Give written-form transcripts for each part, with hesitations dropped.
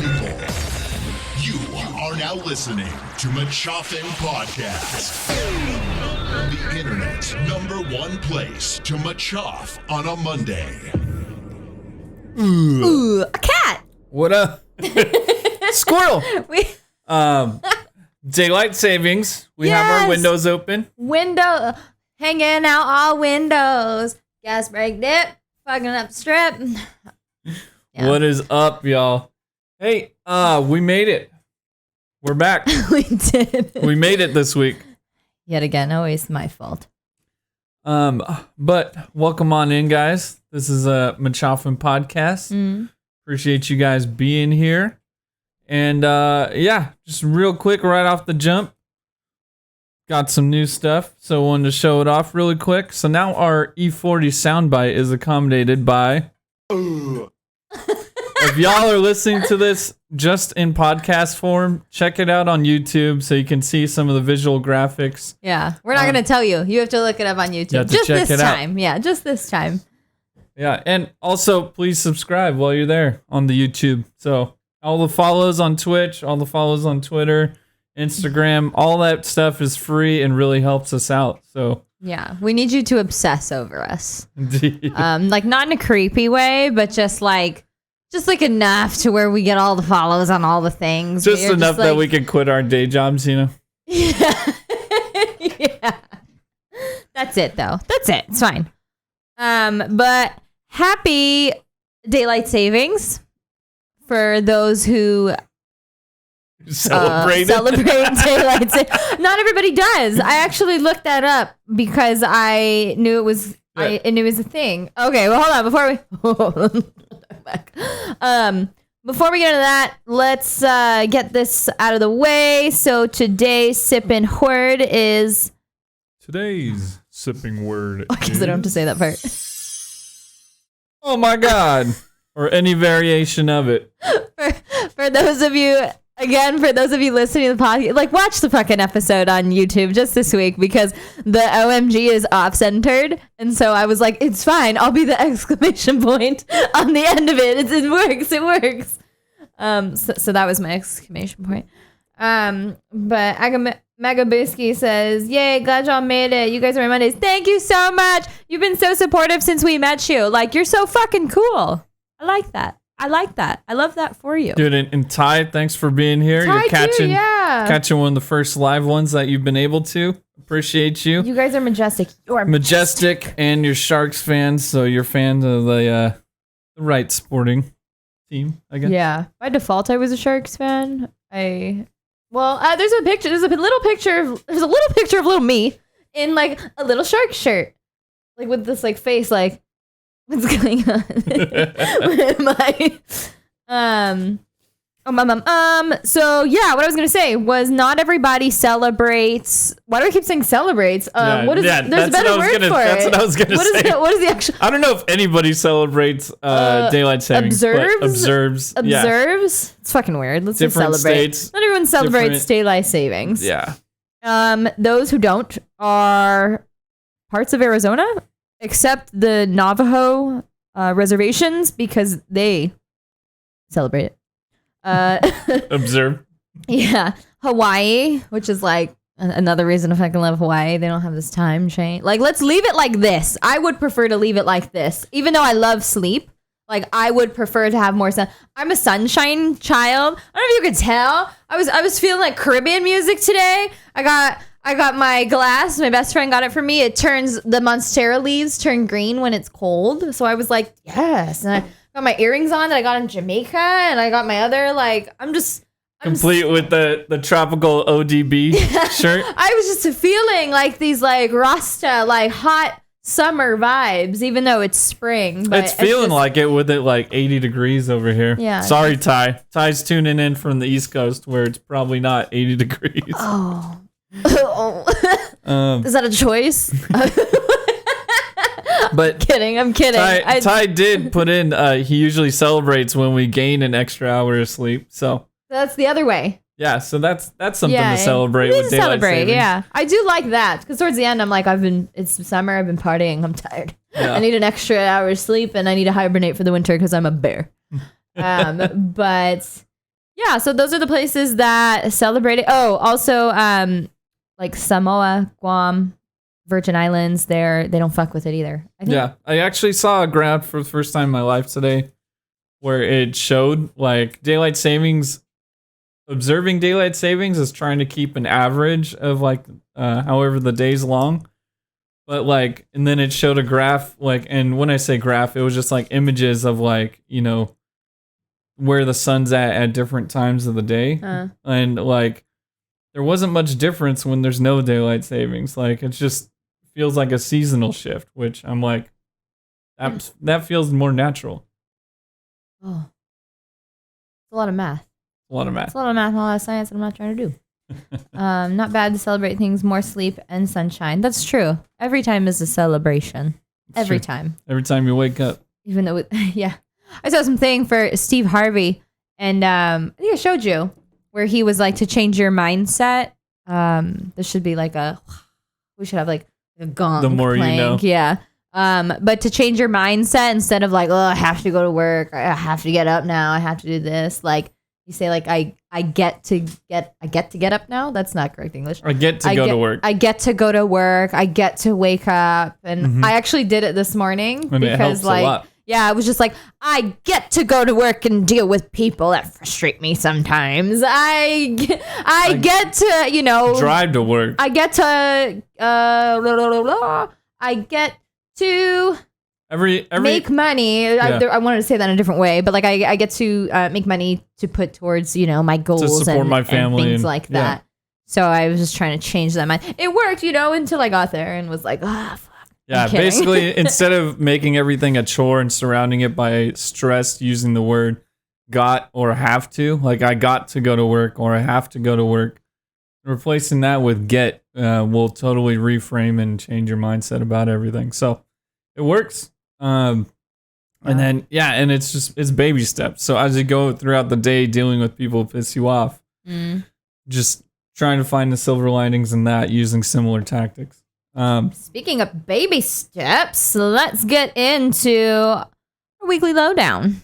people. You are now listening to Machoff'n Podcast. The internet's #1 place to machoff on a Monday. Ooh, a cat. What up? Squirrel. Daylight savings. We have our windows open. Window hanging out all windows. Gas brake dip. Fucking up strip. Yeah. What is up, y'all? Hey, we made it. We're back. We did. We made it this week. Yet again, always my fault. But welcome on in, guys. This is a Machoff'n Podcast. Appreciate you guys being here. And just real quick, right off the jump, got some new stuff, so wanted to show it off really quick. So now our E40 soundbite is accommodated by... If y'all are listening to this just in podcast form, check it out on YouTube so you can see some of the visual graphics. Yeah, we're not going to tell you. You have to look it up on YouTube. Just this time. Yeah, just this time. Yeah, and also please subscribe while you're there on the YouTube. So all the follows on Twitch, all the follows on Twitter, Instagram, all that stuff is free and really helps us out. So yeah, we need you to obsess over us. Indeed. Like not in a creepy way, but just like enough to where we get all the follows on all the things. Just enough that we can quit our day jobs, you know? Yeah. Yeah. That's it though. That's it. It's fine. But happy daylight savings for those who celebrate daylight savings. Not everybody does. I actually looked that up because I knew it was I knew it was a thing. Okay, well hold on before we get into that, let's get this out of the way. So today's sipping word is... Today's sipping word I guess I don't have to say that part. Oh my God. Or any variation of it. For those of you listening to the podcast, like watch the fucking episode on YouTube just this week because the OMG is off-centered. And so I was like, it's fine. I'll be the exclamation point on the end of it. It works. It works. So that was my exclamation point. But Magabuski says, yay, glad y'all made it. You guys are my Mondays. Thank you so much. You've been so supportive since we met you. Like, you're so fucking cool. I like that. I love that for you. Dude, and Ty, thanks for being here. Ty, you're catching one of the first live ones that you've been able to. Appreciate you. You guys are majestic. You're majestic. And you're Sharks fans, so you're fans of the right sporting team, I guess. Yeah. By default, I was a Sharks fan. There's a picture. There's a little picture of little me in like a little shark shirt, like with this like face, like what's going on? So yeah, what I was gonna say was not everybody celebrates. Why do I keep saying celebrates? What is? There's a better word for it. That's what I was gonna say. What is the actual? I don't know if anybody celebrates daylight savings. Observes. Yeah. It's fucking weird. Let's different celebrate. States. Not everyone celebrates daylight savings. Yeah. Those who don't are parts of Arizona, except the Navajo reservations because they celebrate it. Observe. Yeah. Hawaii, which is like another reason if I can love Hawaii. They don't have this time change. Like, let's leave it like this. I would prefer to leave it like this. Even though I love sleep, like I would prefer to have more sun. I'm a sunshine child. I don't know if you could tell. I was feeling like Caribbean music today. I got my glass. My best friend got it for me. It turns, the Monstera leaves turn green when it's cold. So I was like, yes. And I got my earrings on that I got in Jamaica. And I got my other, like, I'm complete with the tropical ODB shirt. I was just feeling like these, like, Rasta, like, hot summer vibes, even though it's spring. But it's feeling like it with it, like, 80 degrees over here. Yeah. Sorry, Ty. Ty's tuning in from the East Coast where it's probably not 80 degrees. Oh. Is that a choice? But I'm kidding. Ty did put in, he usually celebrates when we gain an extra hour of sleep. So that's the other way. Yeah, so that's something to celebrate with daylight savings. Yeah, I do like that because towards the end I'm like, it's summer, I've been partying, I'm tired. Yeah. I need an extra hour of sleep and I need to hibernate for the winter because I'm a bear. But Yeah, so those are the places that celebrate it. Oh, also, like Samoa, Guam, Virgin Islands, they don't fuck with it either. I think. Yeah, I actually saw a graph for the first time in my life today where it showed like daylight savings, observing daylight savings is trying to keep an average of like however the day's long. But like, and then it showed a graph, like, and when I say graph, it was just like images of like, where the sun's at different times of the day. And like, there wasn't much difference when there's no daylight savings. Like, it just feels like a seasonal shift, which I'm like, that feels more natural. Oh, it's a lot of math. A lot of math. It's a lot of math and a lot of science that I'm not trying to do. Not bad to celebrate things, more sleep and sunshine. That's true. Every time is a celebration. Every time. Every time you wake up. Even though, yeah. I saw something for Steve Harvey, and I think I showed you, where he was like, to change your mindset, there should be like we should have like a gong The more playing. you know. Yeah. But to change your mindset, instead of like, oh, I have to go to work, I have to get up now, I have to do this, like, you say like, I get to get up now. That's not correct English. I get to go to work. I get to go to work. I get to wake up. And I actually did it this morning And it helps because like, a lot. yeah, I was just like, I get to go to work and deal with people that frustrate me sometimes. I get to, drive to work. I get to, I get to Every make money. Yeah. I wanted to say that in a different way, but like I get to make money to put towards my goals to support my family and things and- like that. yeah. So I was just trying to change that mind. It worked, until I got there and was like, ah, fuck. Yeah, I'm kidding. basically, instead of making everything a chore and surrounding it by stress, using the word got or have to, like I got to go to work or I have to go to work, replacing that with get will totally reframe and change your mindset about everything. So it works. And then, and it's baby steps. So as you go throughout the day dealing with people who piss you off, just trying to find the silver linings in that using similar tactics. Speaking of baby steps, let's get into our weekly lowdown.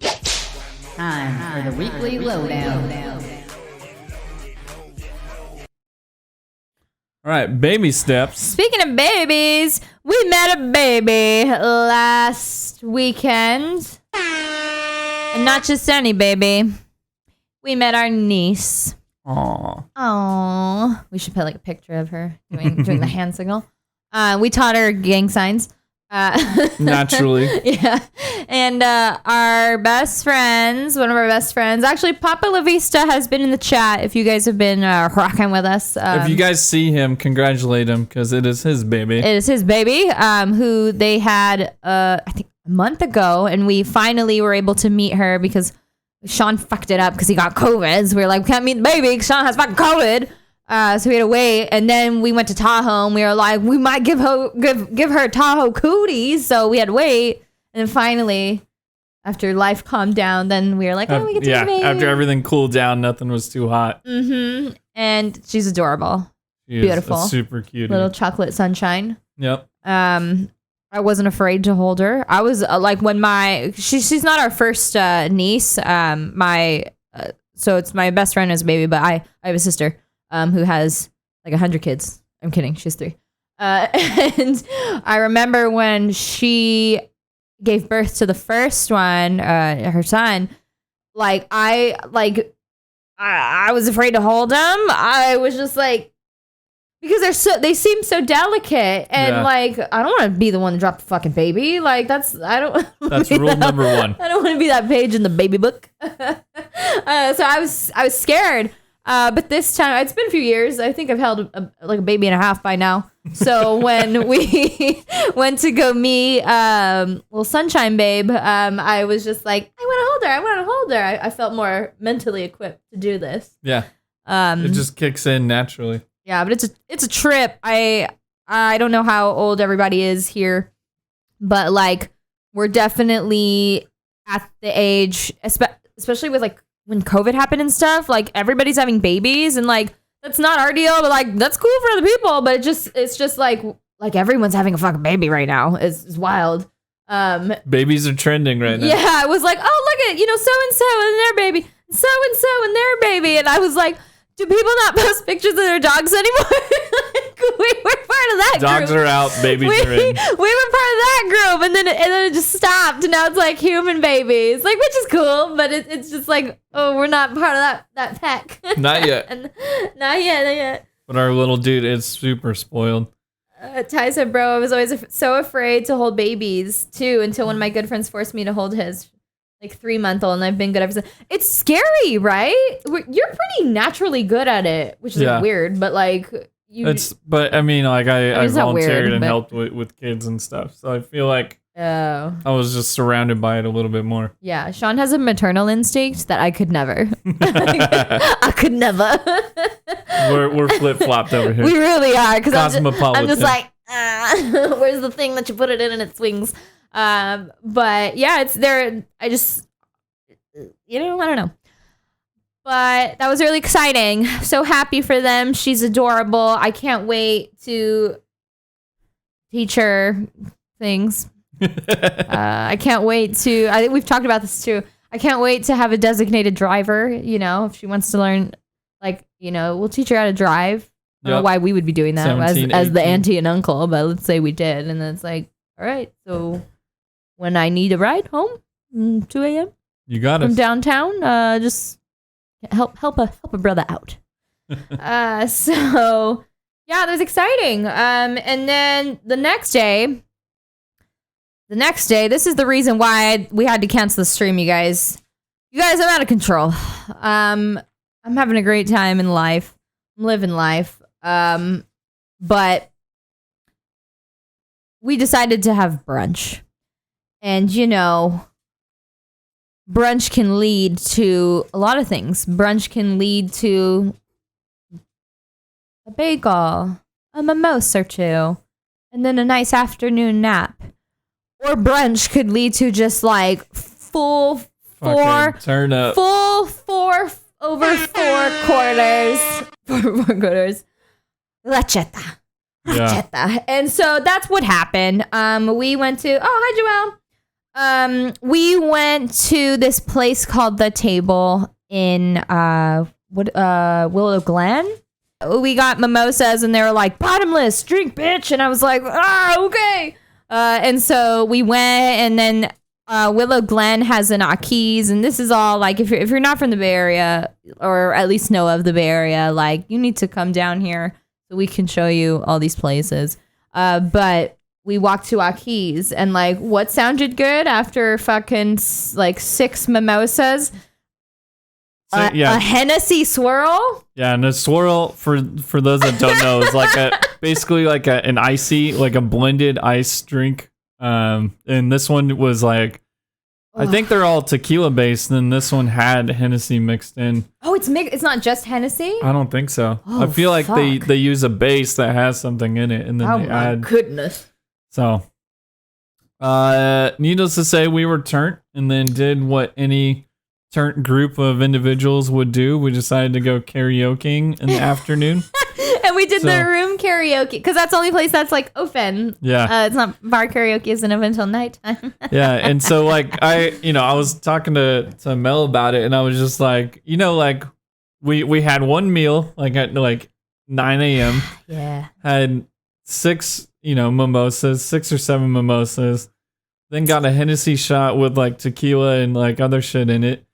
Time for the weekly lowdown. All right, baby steps. Speaking of babies, we met a baby last weekend. And not just any baby. We met our niece. Aww. Oh, we should put like a picture of her doing the hand signal. We taught her gang signs. Naturally. Yeah. And our best friends, one of our best friends, actually Papa La Vista has been in the chat if you guys have been rocking with us. If you guys see him, congratulate him because it is his baby. It is his baby, who they had, I think, a month ago, and we finally were able to meet her because Sean fucked it up because he got COVID. So we were like, we can't meet the baby because Sean has fucking COVID. So we had to wait, and then we went to Tahoe, and we were like, we might give her Tahoe cooties, so we had to wait. And then finally, after life calmed down, then we were like, oh, we get to meet the baby. After everything cooled down, nothing was too hot. Mm-hmm. And she's adorable. She is Beautiful. a super cute. Little chocolate sunshine. Yep. I wasn't afraid to hold her. I was like, when she's not our first niece. So it's my best friend as a baby, but I have a sister who has like 100 kids. I'm kidding. She's 3. And I remember when she gave birth to the first one, her son, like I was afraid to hold him. I was just like, because they seem so delicate, and like I don't want to be the one to drop the fucking baby. Like that's rule number 1. I don't want to be that page in the baby book. So I was scared. But this time, it's been a few years. I think I've held a baby and a half by now. So when we went to go meet little Sunshine Babe, I was just like, I want to hold her. I felt more mentally equipped to do this. Yeah. It just kicks in naturally. Yeah, but it's a trip. I don't know how old everybody is here, but like we're definitely at the age, especially with like when COVID happened and stuff, like everybody's having babies, and like that's not our deal, but like that's cool for other people. But it's just like everyone's having a fucking baby right now. It's wild. Babies are trending right now. Yeah, I was like, oh, look at, so-and-so and their baby, so-and-so and their baby. And I was like, do people not post pictures of their dogs anymore? Like, we were part of that Dogs group. are out, babies are in. We were part of that group, and then it just stopped, and now it's like human babies, like, which is cool, but it's just like, oh, we're not part of that pack. Not yet. Not yet. But our little dude is super spoiled. Ty said, bro, I was always so afraid to hold babies, too, until one of my good friends forced me to hold his, like, 3-month-old, and I've been good ever since. It's scary, right? You're pretty naturally good at it, which is weird, but, like, But, I mean, like, I volunteered and but- helped with kids and stuff, so I feel like Oh. I was just surrounded by it a little bit more. Yeah, Sean has a maternal instinct that I could never. I could never. We're flip-flopped over here. We really are, because Cosmopolitan. I'm just like, where's the thing that you put it in and it swings? But yeah, it's there. I don't know. But that was really exciting. So happy for them. She's adorable. I can't wait to teach her things. I can't wait to, I think we've talked about this too. I can't wait to have a designated driver, if she wants to learn, like, we'll teach her how to drive. I don't know why we would be doing that 17, as the 18. auntie and uncle, but let's say we did. And then it's like, all right, so when I need a ride home, 2 a.m. You got from us. downtown, just help a brother out. So yeah, that was exciting. And then the next day, this is the reason why we had to cancel the stream, you guys. You guys, I'm out of control. I'm having a great time in life. I'm living life. But we decided to have brunch. And brunch can lead to a lot of things. Brunch can lead to a bagel, a mimosa or two, and then a nice afternoon nap. Or brunch could lead to just like full Turn up. full 4 over 4 quarters. 4 quarters. Lecheta. Yeah. And so that's what happened. We went to, hi Joelle. We went to this place called The Table in Willow Glen. We got mimosas and they were like, bottomless, drink bitch. And I was like, okay. And so we went, and then Willow Glen has an Aki's, and this is all like, if you're not from the Bay Area, or at least know of the Bay Area, like, you need to come down here so we can show you all these places. But we walked to Aki's, and like, what sounded good after fucking like 6 mimosas? A Hennessy swirl. Yeah, and a swirl, for those that don't know, is like basically like an icy, like a blended ice drink. And this one was like, I think they're all tequila based, and this one had Hennessy mixed in. Oh, it's not just Hennessy? I don't think so. Oh, I feel like fuck. they use a base that has something in it, and then they add. Goodness. So, needless to say, we were turnt, and then did what any turnt group of individuals would do. We decided to go karaokeing in the afternoon. And we did the room karaoke, because that's the only place that's like open. Yeah. It's not, bar karaoke isn't open until nighttime. Yeah, and so like I was talking to Mel about it, and I was just like, like we had one meal like at like 9 a.m. Yeah. Had 6 mimosas, 6 or 7 mimosas, then got a Hennessy shot with like tequila and like other shit in it,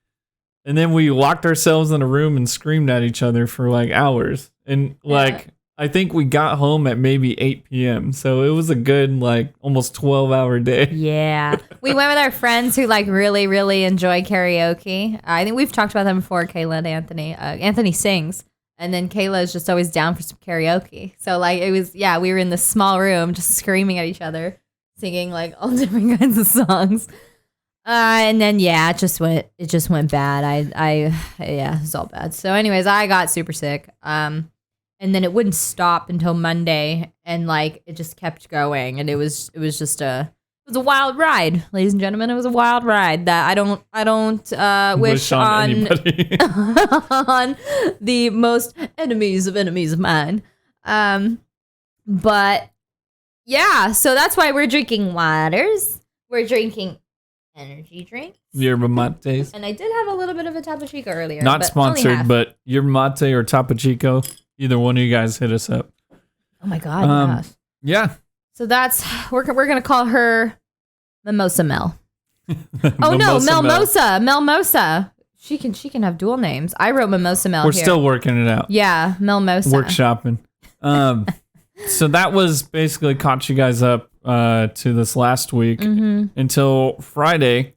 and then we locked ourselves in a room and screamed at each other for like hours, and like I think we got home at maybe 8 p.m. So it was a good like almost 12-hour day. Yeah. We went with our friends who like really, really enjoy karaoke. I think we've talked about them before, Kayla and Anthony. Anthony sings, and then Kayla is just always down for some karaoke. So like it was, we were in this small room just screaming at each other, singing like all different kinds of songs. And then it just went bad. It was all bad. So anyways, I got super sick. And then it wouldn't stop until Monday, and like it just kept going, and it was a wild ride, ladies and gentlemen. It was a wild ride that I don't wish on anybody. on the most enemies of mine. But yeah, so that's why we're drinking waters. We're drinking energy drinks. Yerba mates. And I did have a little bit of a Topo Chico earlier. Not but only sponsored, half. but Yerba mate or Topo Chico. Either one of you guys hit us up. Oh my God, yes. Yeah. So that's, we're going to call her Mimosa Mel. Oh no, Melmosa. Melmosa. She can have dual names. I wrote Mimosa Mel We're here. still working it out. Yeah, Melmosa. Workshopping. So that was basically caught you guys up to this last week until Friday,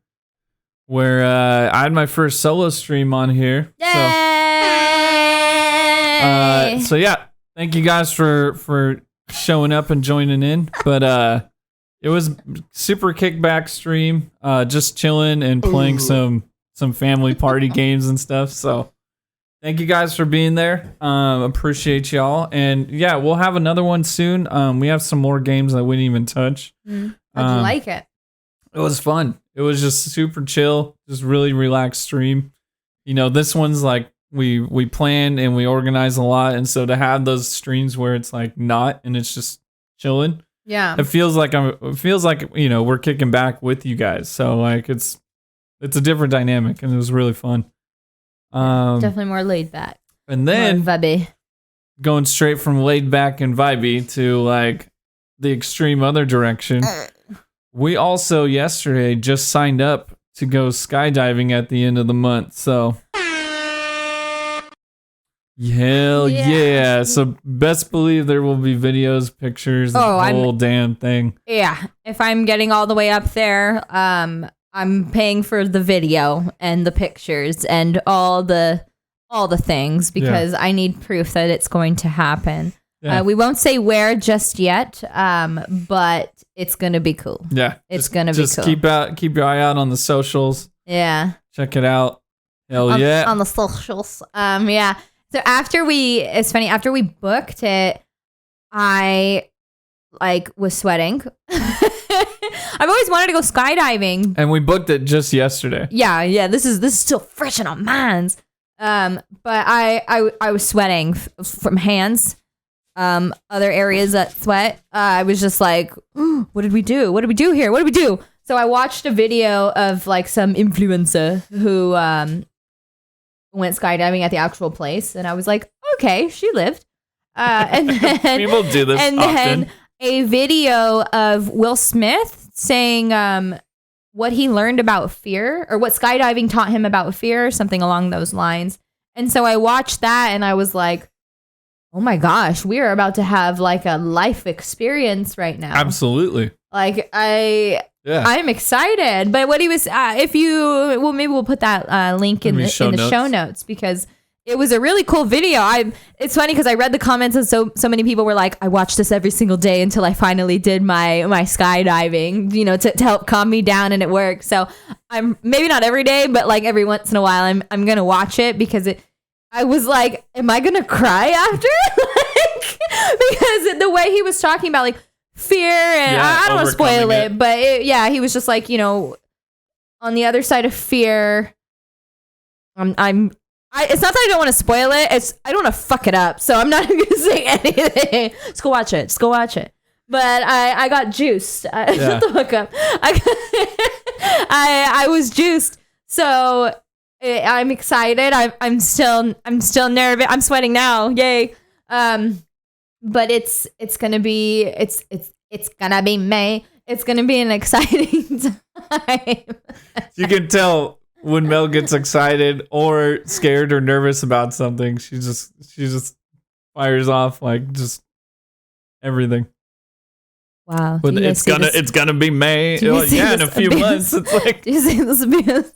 where I had my first solo stream on here. Yay! So yeah, thank you guys for showing up and joining in. But it was super kickback stream, just chilling and playing some family party games and stuff. So thank you guys for being there. Appreciate y'all. And yeah, we'll have another one soon. We have some more games that we didn't even touch. How'd you like it? It was fun. It was just super chill, just really relaxed stream. You know, this one's like we plan and we organize a lot, and so to have those streams where it's like not and it's just chilling. Yeah. It feels like you know, we're kicking back with you guys. So like it's a different dynamic, and it was really fun. Definitely more laid back. And then More vibey. going straight from laid back and vibey to like the extreme other direction. We also yesterday just signed up to go skydiving at the end of the month. So hell yeah. So best believe there will be videos, pictures, the whole damn thing. Yeah. If I'm getting all the way up there, I'm paying for the video and the pictures and all the things because I need proof that it's going to happen. Yeah. We won't say where just yet, but it's gonna be cool. Yeah, it's gonna be cool. Just keep your eye out on the socials. Yeah, check it out. Hell yeah, on the socials. Yeah. So it's funny. After we booked it, I was sweating. I've always wanted to go skydiving, and we booked it just yesterday. Yeah. This is still fresh in our minds. But I was sweating from hands. Other areas that sweat. I was just like, what did we do? What did we do here? What did we do? So I watched a video of like some influencer who went skydiving at the actual place, and I was like, okay, she lived. And then people do this and often. Then a video of Will Smith saying what he learned about fear, or what skydiving taught him about fear, something along those lines. And so I watched that, and I was like, oh my gosh, we are about to have like a life experience right now. Absolutely. Like I'm excited. But what he was, maybe we'll put that link in the show notes because it was a really cool video. It's funny because I read the comments and so many people were like, I watched this every single day until I finally did my skydiving, you know, to help calm me down, and it worked. So I'm maybe not every day, but like every once in a while I'm going to watch it because I was like, am I going to cry after? Because the way he was talking about like fear and I don't want to spoil it, but he was just like, you know, on the other side of fear, it's not that I don't want to spoil it. It's I don't want to fuck it up. So I'm not going to say anything. Just go watch it. But I got juiced. Shut the fuck up. I was juiced. So I'm excited. I'm still nervous. I'm sweating now. Yay. But it's gonna be May. It's gonna be an exciting time. You can tell when Mel gets excited or scared or nervous about something. She just fires off like just everything. Wow. But it's gonna be May. Like, in a few months. It's like, do you see this abuse?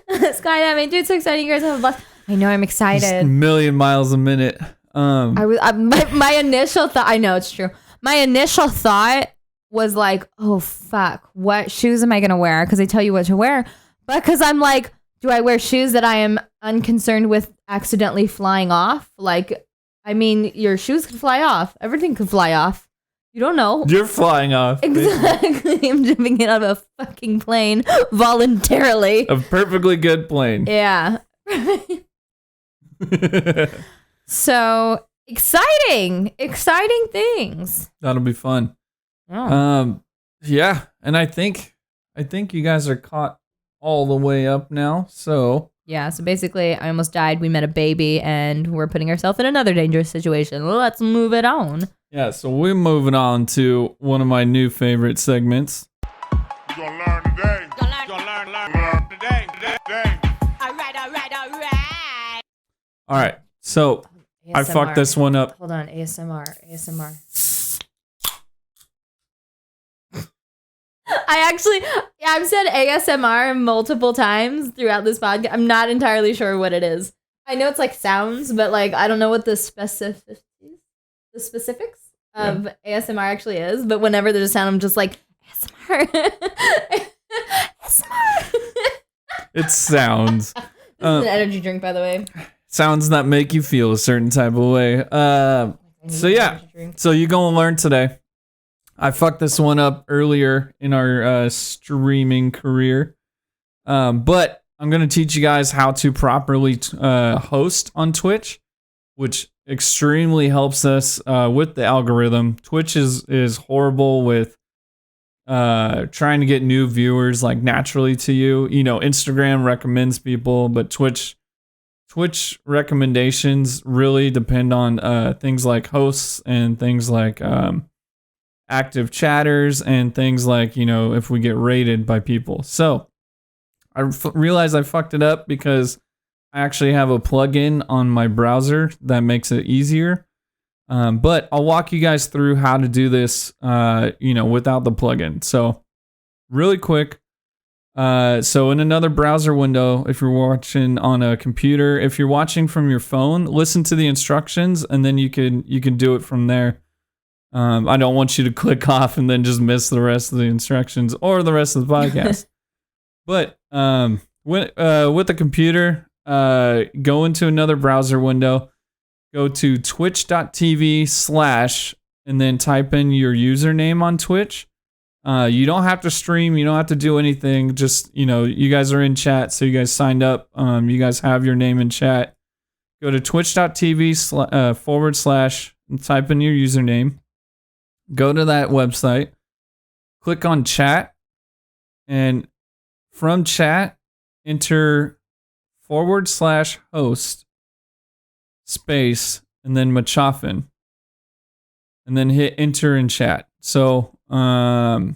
Skydiving, dude, so exciting! You guys have a blast. I know, I'm excited. Just a million miles a minute. My initial thought. I know it's true. My initial thought was like, oh fuck, what shoes am I gonna wear? Because they tell you what to wear. But because I'm like, do I wear shoes that I am unconcerned with accidentally flying off? Like, I mean, your shoes could fly off. Everything could fly off. You don't know. You're flying off. Exactly. I'm jumping out of a fucking plane voluntarily. A perfectly good plane. Yeah. So exciting things. That'll be fun. Oh. Yeah, and I think you guys are caught all the way up now. So Yeah, so basically, I almost died. We met a baby, and we're putting ourselves in another dangerous situation. Let's move it on. yeah, so we're moving on to one of my new favorite segments. You gonna learn today. You gonna learn today. All right. All right, so I fucked this one up. Hold on, ASMR. I've said ASMR multiple times throughout this podcast. I'm not entirely sure what it is. I know it's like sounds, but like I don't know what the specifics of ASMR actually is. But whenever there's a sound, I'm just like ASMR. ASMR. It sounds. This is an energy drink, by the way. Sounds that make you feel a certain type of way. So yeah, so you're gonna learn today. I fucked this one up earlier in our streaming career, but I'm gonna teach you guys how to properly host on Twitch, which extremely helps us with the algorithm. Twitch is horrible with trying to get new viewers like naturally to you. You know, Instagram recommends people, but Twitch recommendations really depend on things like hosts and things like active chatters and things like, you know, if we get rated by people. So I realized I fucked it up because I actually have a plugin on my browser that makes it easier. But I'll walk you guys through how to do this, without the plugin. So really quick. So in another browser window, if you're watching on a computer, if you're watching from your phone, listen to the instructions and then you can do it from there. I don't want you to click off and then just miss the rest of the instructions or the rest of the podcast. But with the computer, go into another browser window, go to twitch.tv/ and then type in your username on Twitch. You don't have to stream. You don't have to do anything. Just, you guys are in chat. So you guys signed up. You guys have your name in chat. Go to twitch.tv / and type in your username. Go to that website. Click on chat. And from chat, enter /host space and then Machoff'n. And then hit enter in chat. So, let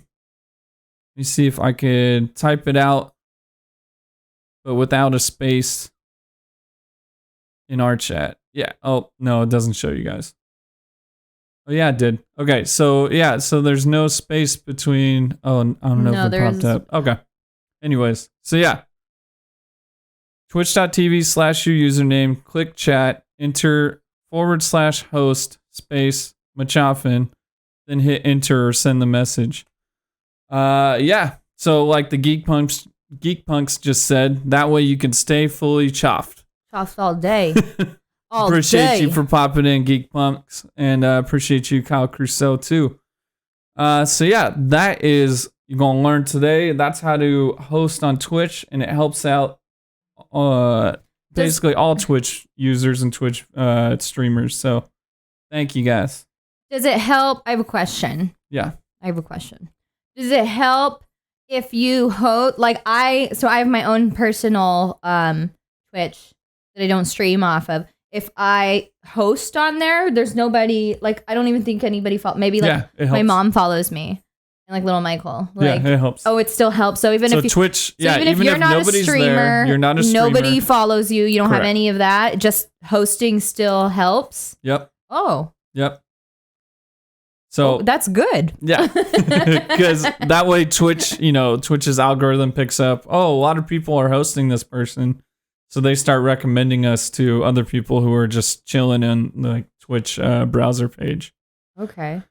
me see if I could type it out, but without a space in our chat. Yeah. Oh, no, it doesn't show you guys. Oh, yeah, it did. Okay. So, yeah. So there's no space between. Oh, I don't know if it popped up. Okay. Anyways. So, yeah. Twitch.tv / your username. Click chat. Enter /host space Machoff'n. Then hit enter or send the message. Yeah. So like the Geek Punks just said, that way you can stay fully chuffed. Chuffed all day. Appreciate you for popping in, Geek Punks, and appreciate you, Kyle Crusoe, too. So yeah, that is you're gonna learn today. That's how to host on Twitch, and it helps out basically all Twitch users and Twitch streamers. So thank you guys. Does it help? I have a question. Yeah. I have a question. Does it help if you host, like I have my own personal Twitch that I don't stream off of. If I host on there, there's nobody, like I don't even think anybody maybe like my mom follows me and like Lil Michael. Like, yeah, it helps. Oh, it still helps. So even if you, Twitch, even if you're not a streamer, you're not a streamer. Nobody follows you. You don't Correct. have any of that. Just hosting still helps. Yep. Oh. Yep. So that's good. Yeah, because that way Twitch's algorithm picks up, oh, a lot of people are hosting this person. So they start recommending us to other people who are just chilling in the Twitch browser page. Okay.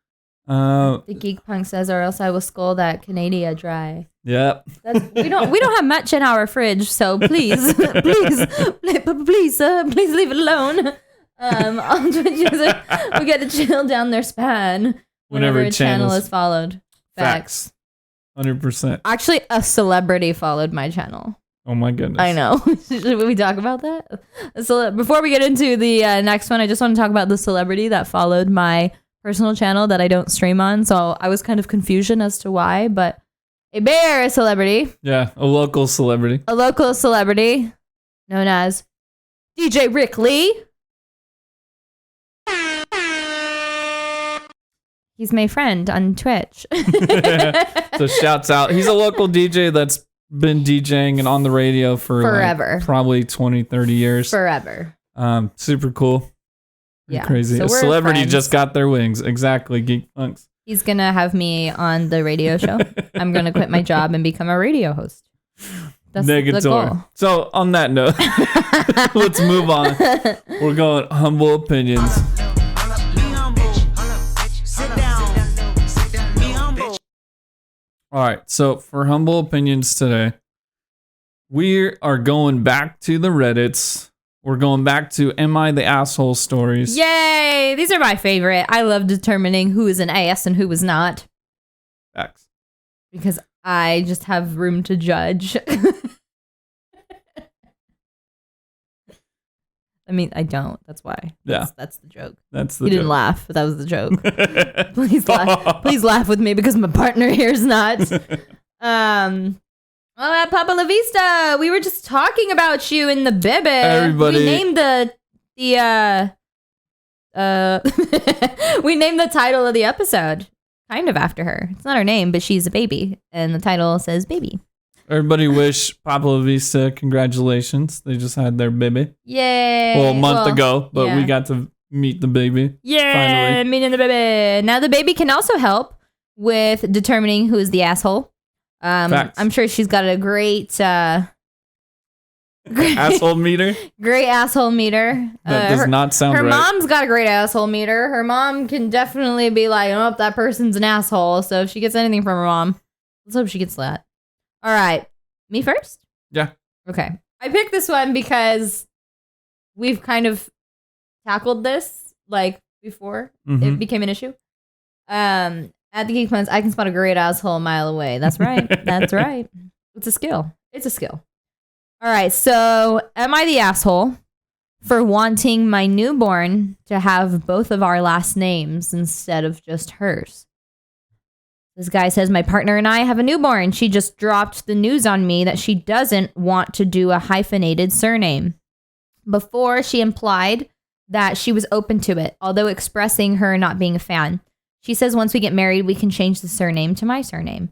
The Geek Punk says, or else I will skull that Canada dry. Yep. We don't have much in our fridge, so please leave it alone. On Twitch user, we get to chill down their span whenever a channel is followed. Facts. 100%. Actually, a celebrity followed my channel. Oh my goodness. I know. Should we talk about that? So before we get into the next one, I just want to talk about the celebrity that followed my personal channel that I don't stream on, so I was kind of confusion as to why, but a bear celebrity. Yeah, a local celebrity. A local celebrity known as DJ Rick Lee. He's my friend on Twitch. So shouts out. He's a local DJ that's been DJing and on the radio for forever. Like probably 20, 30 years. Forever. Super cool. Yeah. Crazy. So a we're celebrity friends. just got their wings. Exactly. Geek Punks. He's going to have me on the radio show. I'm going to quit my job and become a radio host. That's the goal. Negator. So on that note, let's move on. We're going humble opinions. All right. So for humble opinions today, we are going back to the Reddits. We're going back to Am I the Asshole stories. Yay! These are my favorite. I love determining who is an ass and who is not. Facts. Because I just have room to judge. I mean, I don't. That's why. That's the joke. That's the He joke. didn't laugh, but that was the joke. Please laugh. Please laugh with me because my partner here is not. Well, at Papa La Vista, we were just talking about you in the Bibbit. Everybody. We named we named the title of the episode kind of after her. It's not her name, but she's a baby, and the title says baby. Everybody wish Papa La Vista congratulations. They just had their baby. Yay! Well, a month ago, but yeah. we got to meet the baby. Yeah, finally. meeting the baby. Now the baby can also help with determining who is the asshole. Facts. I'm sure she's got a great Asshole meter? great asshole meter. That does not sound her right. mom's got a great asshole meter. Her mom can definitely be like, oh, that person's an asshole. So if she gets anything from her mom, let's hope she gets that. All right. Me first? Yeah. Okay. I picked this one because we've kind of tackled this like before it became an issue. At the Geek Plans, I can spot a great asshole a mile away. That's right. That's right. It's a skill. It's a skill. All right. So, am I the asshole for wanting my newborn to have both of our last names instead of just hers? This guy says, my partner and I have a newborn. She just dropped the news on me that she doesn't want to do a hyphenated surname. Before, she implied that she was open to it, although expressing her not being a fan. She says once we get married, we can change the surname to my surname.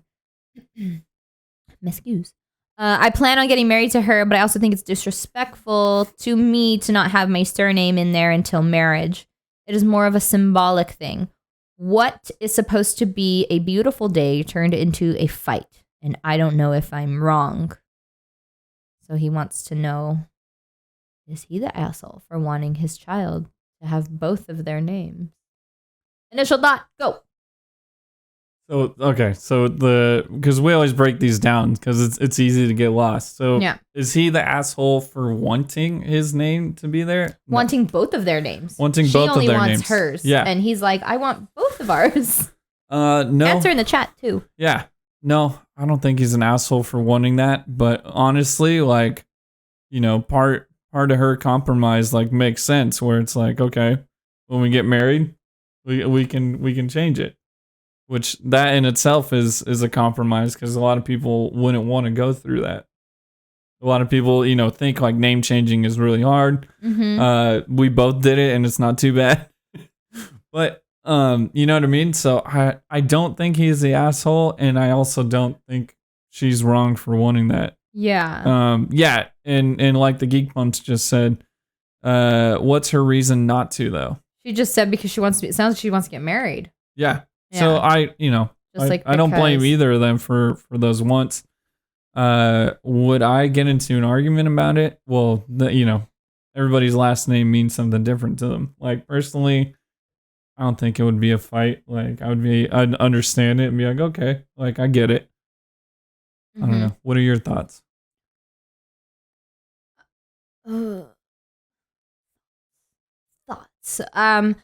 M'excuse. I plan on getting married to her, but I also think it's disrespectful to me to not have my surname in there until marriage. It is more of a symbolic thing. What is supposed to be a beautiful day turned into a fight, and I don't know if I'm wrong. So he wants to know, is he the asshole for wanting his child to have both of their names? Initial thought, go. So, okay. So, because we always break these down because it's easy to get lost. So, Yeah. Is he the asshole for wanting his name to be there? No. Wanting both of their names. Wanting she both of only their wants names. hers. Yeah. And he's like, I want both of ours. No. Answer in the chat, too. Yeah. No, I don't think he's an asshole for wanting that. But honestly, like, part of her compromise like makes sense where it's like, okay, when we get married, we can change it. Which that in itself is a compromise because a lot of people wouldn't want to go through that. A lot of people, think like name changing is really hard. Mm-hmm. We both did it and it's not too bad. But you know what I mean? So I don't think he's the asshole, and I also don't think she's wrong for wanting that. Yeah. Yeah, and like the Geek Pumps just said, what's her reason not to though? She just said because she wants to. It sounds like she wants to get married. Yeah. Yeah. So I don't blame because- either of them for those wants. Would I get into an argument about it? Well, everybody's last name means something different to them. Like personally, I don't think it would be a fight. Like I'd understand it and be like, okay, like I get it. I don't know. What are your thoughts? Thoughts. I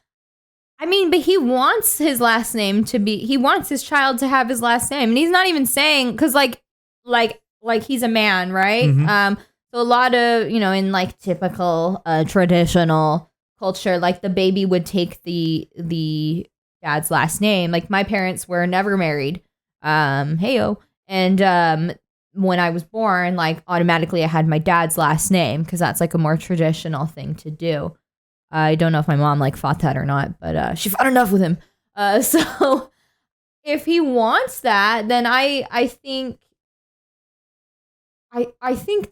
mean, but he wants his last name to be. He wants his child to have his last name, and he's not even saying because like he's a man, right? Mhm. So a lot of in like typical traditional culture, like the baby would take the dad's last name. Like my parents were never married. Heyo. And when I was born, like automatically I had my dad's last name because that's like a more traditional thing to do. I don't know if my mom like fought that or not, but she fought enough with him. So if he wants that, then I think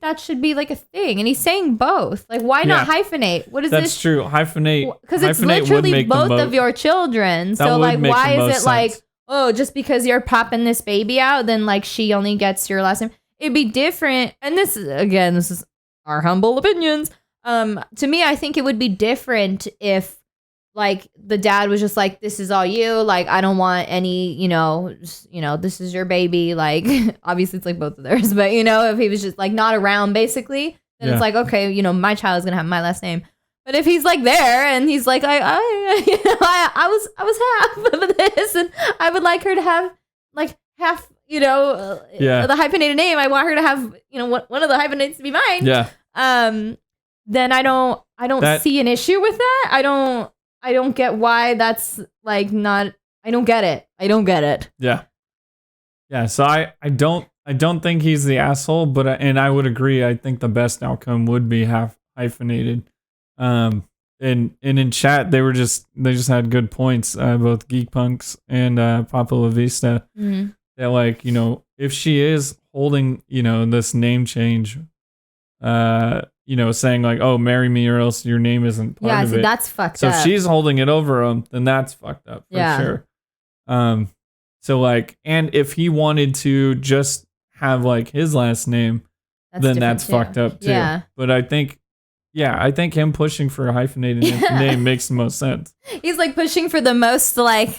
that should be like a thing. And he's saying both. Like, why not hyphenate? What is this? That's true. Hyphenate. Because it's hyphenate would literally make the both mo- of your children. That So would like, make why the is most it like, sense. oh, just because you're popping this baby out, then like she only gets your last name? It'd be different. And this is our humble opinions. To me, I think it would be different if like the dad was just like, this is all you, like I don't want any, this is your baby, like obviously it's like both of theirs, but if he was just like not around basically, then it's like, okay, my child is gonna have my last name. But if he's like there and he's like, I was half of this and I would like her to have like half, the hyphenated name, I want her to have, one of the hyphenates to be mine. Then I don't see an issue with that. I don't get why that's like not. I don't get it. Yeah. So I don't think he's the asshole, but and I would agree. I think the best outcome would be half hyphenated. And in chat they just had good points. Both Geek Punks and Papa La Vista. Mm-hmm. That like if she is holding this name change, saying like, oh, marry me or else your name isn't part of it. That's fucked so up. if she's holding it over him, then that's fucked up for sure. So like, and if he wanted to just have like his last name, then that's fucked up too. Yeah. But I think him pushing for a hyphenated name makes the most sense. He's like pushing for the most like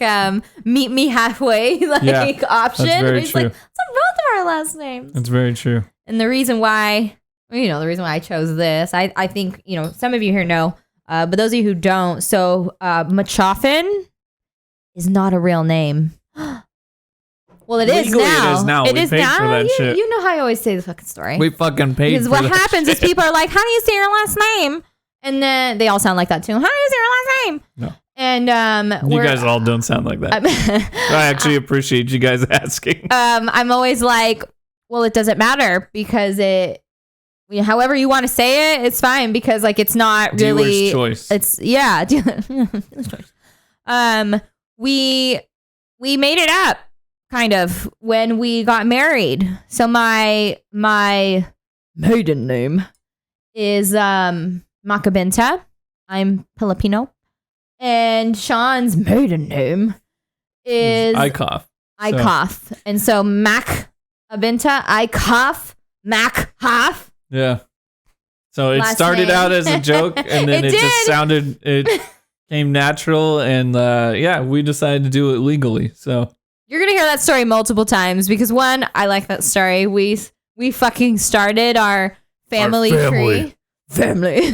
meet me halfway option. That's very He's true. like, it's on both of our last names. That's very true. And the reason why I chose this, I think, some of you here know, but those of you who don't, so Machoff'n is not a real name. Well, it is Legally, now. It is now. It We is paid now. for that shit. You know how I always say the fucking story. We fucking paid Because for what that happens is shit. people are like, how do you say your last name? And then they all sound like that too. How do you say your last name? No. And You guys all don't sound like that. I actually appreciate you guys asking. I'm always like, well, it doesn't matter because however you want to say it, it's fine because like it's not really Dealer's choice. It's dealer's choice. We made it up kind of when we got married. So my maiden name is Macabenta. I'm Filipino. And Sean's maiden name is Icoff. Icoff. And so Mac Abinta, Icoff, Mac Hoff. Yeah. So it Last started name. out as a joke and then It it just did. it came natural and we decided to do it legally. So You're going to hear that story multiple times because one, I like that story. We fucking started our family tree. Family.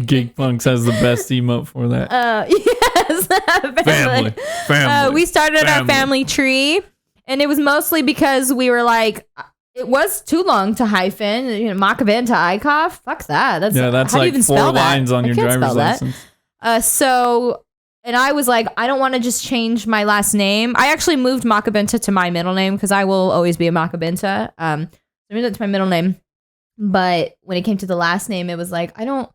Geek Punks has the best emote for that. Yes. Family. We started our family tree and it was mostly because we were like, it was too long to hyphen, Macabin to Icoff. Fuck that. That's how like do you even 4 spell lines that? on I your can't driver's spell that. license. And I was like, I don't want to just change my last name. I actually moved Macabinta to my middle name because I will always be a Macabinta. I moved it to my middle name. But when it came to the last name, it was like, I don't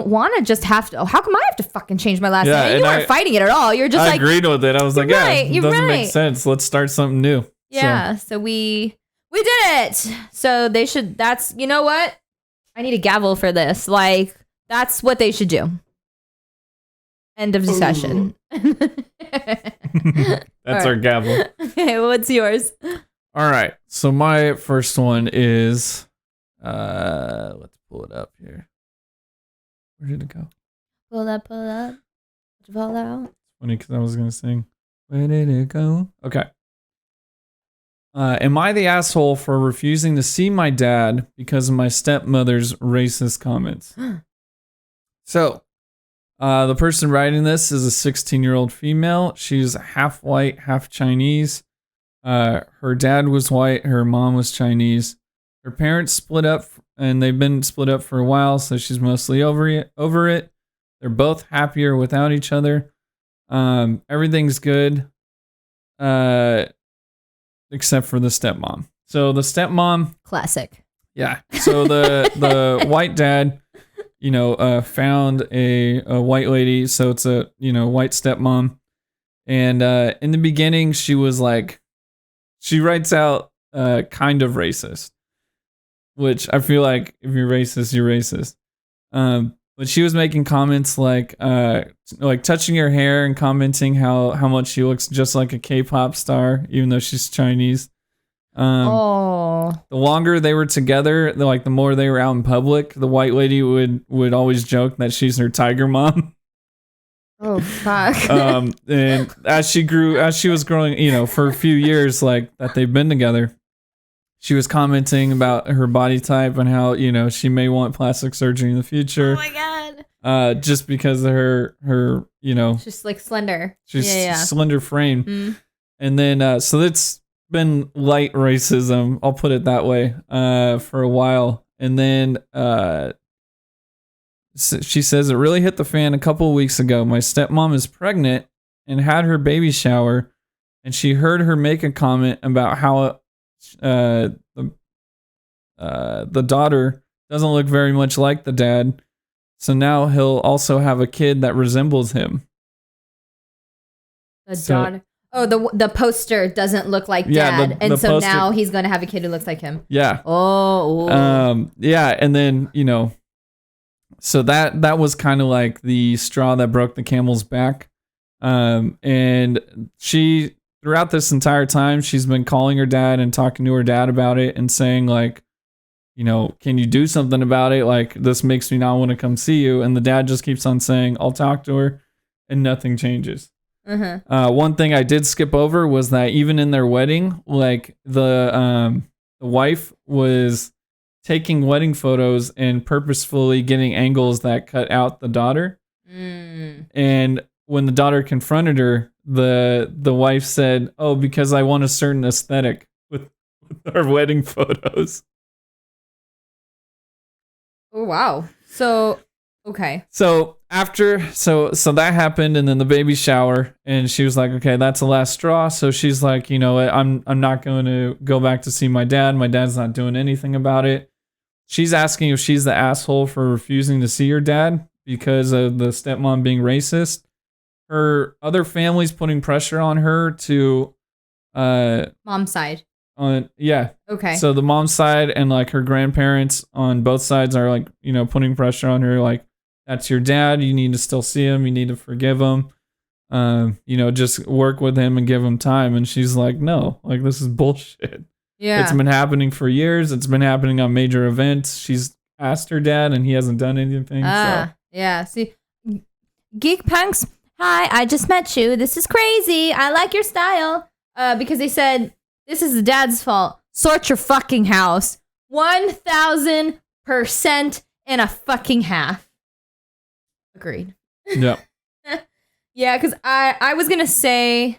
want to just have to. How come I have to fucking change my last name? And you weren't fighting it at all. You're just I like, agreed with it. I was like, right, it doesn't make sense. Let's start something new. Yeah. So we did it. So they should. That's, you know what? I need a gavel for this. Like, that's what they should do. End of discussion. That's our gavel. Okay, what's yours? All right. So my first one is let's pull it up here. Where did it go? Pull up. Pull out. Funny because I was gonna sing. Where did it go? Okay. Am I the asshole for refusing to see my dad because of my stepmother's racist comments? So, the person writing this is a 16-year-old female. She's half white, half Chinese. Her dad was white. Her mom was Chinese. Her parents split up, and they've been split up for a while, so she's mostly over it. They're both happier without each other. Everything's good, except for the stepmom. So the stepmom, Classic. yeah. So the white dad, found a white lady. So it's a white stepmom, and in the beginning she was like, she writes out kind of racist, which I feel like if you're racist, you're racist. But she was making comments like touching her hair and commenting how much she looks just like a K-pop star, even though she's Chinese. The longer they were together, the more they were out in public, the white lady would always joke that she's her tiger mom. Oh fuck. And as she was growing, for a few years, like that they've been together, she was commenting about her body type and how, she may want plastic surgery in the future. Oh my god. Just because of her, She's like slender. she's slender frame. Mm. And then, so it's been light racism, I'll put it that way, for a while. And then, she says it really hit the fan a couple of weeks ago. My stepmom is pregnant and had her baby shower, and she heard her make a comment about how the daughter doesn't look very much like the dad. So now he'll also have a kid that resembles him. The daughter. Oh, the poster doesn't look like dad, and so poster, now he's gonna have a kid who looks like him. Yeah. Oh. Yeah, and then so that was kind of like the straw that broke the camel's back. And she, throughout this entire time, she's been calling her dad and talking to her dad about it and saying like, can you do something about it? Like, this makes me not want to come see you. And the dad just keeps on saying, I'll talk to her, and nothing changes. Mm-hmm. One thing I did skip over was that even in their wedding, like the wife was taking wedding photos and purposefully getting angles that cut out the daughter. And when the daughter confronted her, the wife said, "Oh, because I want a certain aesthetic with our wedding photos." Oh wow. So okay. So after so that happened, and then the baby shower, and she was like, "Okay, that's the last straw." So she's like, "You know what? I'm not going to go back to see my dad. My dad's not doing anything about it." She's asking if she's the asshole for refusing to see her dad because of the stepmom being racist. Her other family's putting pressure on her to mom's side. Okay. So the mom's side and like her grandparents on both sides are like, putting pressure on her, like, that's your dad, you need to still see him, you need to forgive him. Just work with him and give him time. And she's like, no, like, this is bullshit. Yeah. It's been happening for years. It's been happening on major events. She's asked her dad and he hasn't done anything. Yeah. See, Geek Punks, hi, I just met you. This is crazy. I like your style. Because they said, this is the dad's fault. Sort your fucking house. 1,000% and a fucking half. Agreed. Yeah. Yeah, because I was going to say,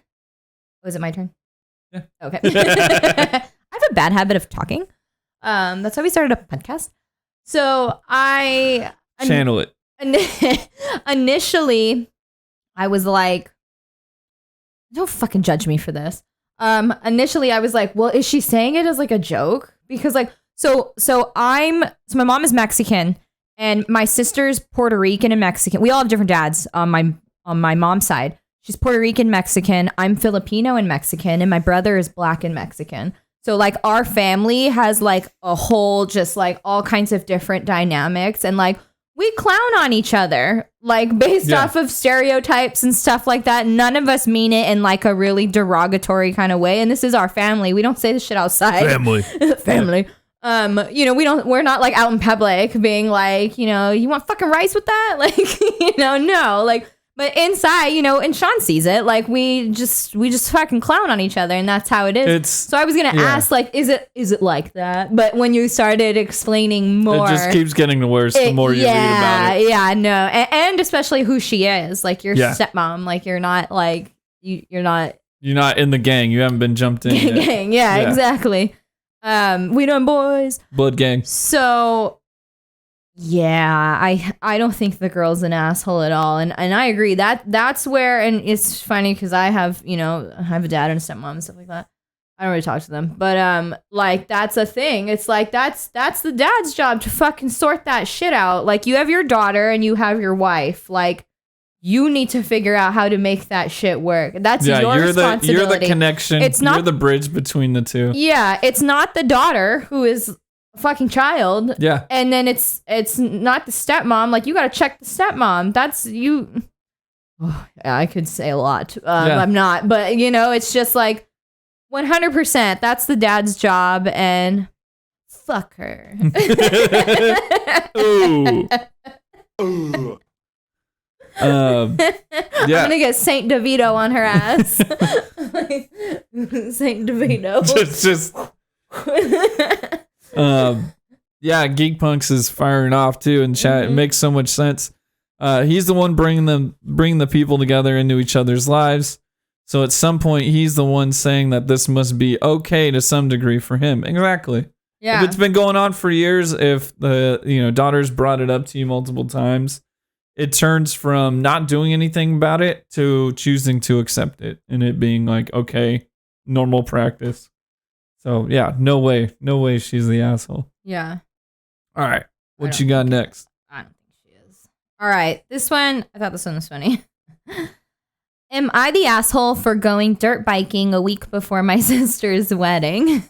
was it my turn? Yeah. Okay. I have a bad habit of talking. That's why we started a podcast. So channel it. Initially, I was like, don't fucking judge me for this. Initially I was like, well, is she saying it as like a joke? Because like, so my mom is Mexican and my sister's Puerto Rican and Mexican. We all have different dads on my mom's side. She's Puerto Rican, Mexican. I'm Filipino and Mexican, and my brother is Black and Mexican. So like our family has like a whole, just like all kinds of different dynamics, and like we clown on each other, like based off of stereotypes and stuff like that. None of us mean it in like a really derogatory kind of way. And this is our family. We don't say this shit outside. Family. We're not like out in public being like, you want fucking rice with that? Like, no, like, but inside, and Sean sees it, like we just fucking clown on each other, and that's how it is. So I was gonna ask, like, is it like that? But when you started explaining more, it just keeps getting worse the more you read about it. Yeah, no, and especially who she is, like your stepmom, like you're not like you're not in the gang. You haven't been jumped in yet. Gang, yeah, exactly. We done boys, blood gang. So Yeah, I don't think the girl's an asshole at all, and I agree that's where, and it's funny because I have I have a dad and a stepmom and stuff like that. I don't really talk to them, but like that's a thing. It's like that's the dad's job to fucking sort that shit out. Like you have your daughter and you have your wife, like you need to figure out how to make that shit work. That's your responsibility. You're the connection. It's not you're the bridge between the two. Yeah, it's not the daughter who is a fucking child. Yeah. And then it's not the stepmom. Like you got to check the stepmom. That's you. Oh, yeah, I could say a lot. I'm not, but it's just like 100%. That's the dad's job, and fuck her. Ooh. I'm gonna get Saint DeVito on her ass. Saint DeVito. just yeah, Geek Punks is firing off too in chat. It makes so much sense. He's the one bringing the people together into each other's lives. So at some point, he's the one saying that this must be okay to some degree for him. Exactly. Yeah. If it's been going on for years, if the daughter's brought it up to you multiple times, it turns from not doing anything about it to choosing to accept it and it being like, okay, normal practice. So yeah, no way she's the asshole. Yeah. All right, what you got next? I don't think she is. All right, this one, I thought this one was funny. Am I the asshole for going dirt biking a week before my sister's wedding?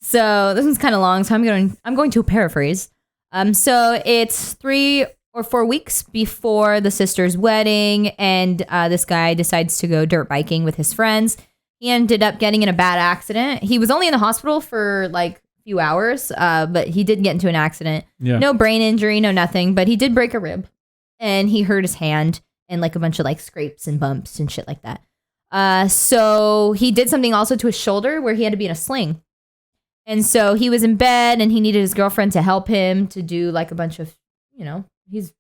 So this one's kind of long, so I'm going to paraphrase. So it's 3 or 4 weeks before the sister's wedding, and this guy decides to go dirt biking with his friends. He ended up getting in a bad accident. He was only in the hospital for like a few hours, but he did get into an accident. Yeah. No brain injury, no nothing, but he did break a rib, and he hurt his hand and like a bunch of like scrapes and bumps and shit like that. So he did something also to his shoulder where he had to be in a sling. And so he was in bed and he needed his girlfriend to help him to do like a bunch of, he's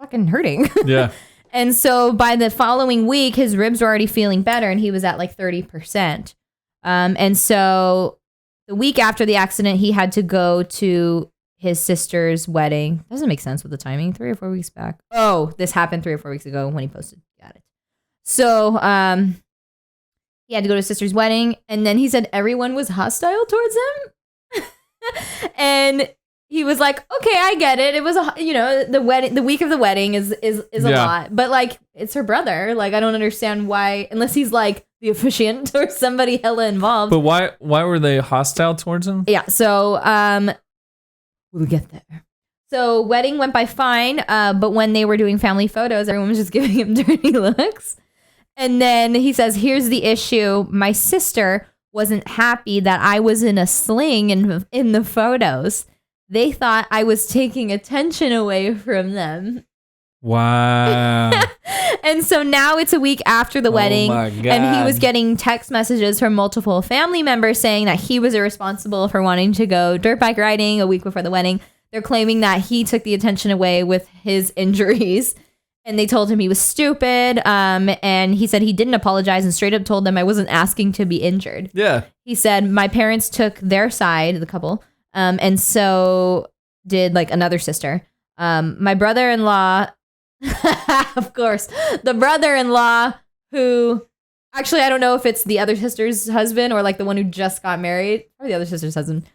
fucking hurting. Yeah. And so by the following week, his ribs were already feeling better and he was at like 30%. And so the week after the accident, he had to go to his sister's wedding. Doesn't make sense with the timing. 3 or 4 weeks back. Oh, this happened 3 or 4 weeks ago when he posted. Got it. So he had to go to his sister's wedding. And then he said everyone was hostile towards him. And he was like, okay, I get it. It was the week of the wedding is a lot, but like it's her brother. Like I don't understand why, unless he's like the officiant or somebody hella involved. But why were they hostile towards him? Yeah. So we'll get there. So wedding went by fine, but when they were doing family photos, everyone was just giving him dirty looks. And then he says, "Here's the issue. My sister wasn't happy that I was in a sling in the photos. They thought I was taking attention away from them." Wow. And so now it's a week after the wedding, my God. and he was getting text messages from multiple family members saying that he was irresponsible for wanting to go dirt bike riding a week before the wedding. They're claiming that he took the attention away with his injuries, and they told him he was stupid. And he said he didn't apologize and straight up told them, "I wasn't asking to be injured." Yeah. He said, "My parents took their side, the couple, and so did like another sister. My brother-in-law," of course, the brother-in-law who, actually, I don't know if it's the other sister's husband or like the one who just got married, or the other sister's husband,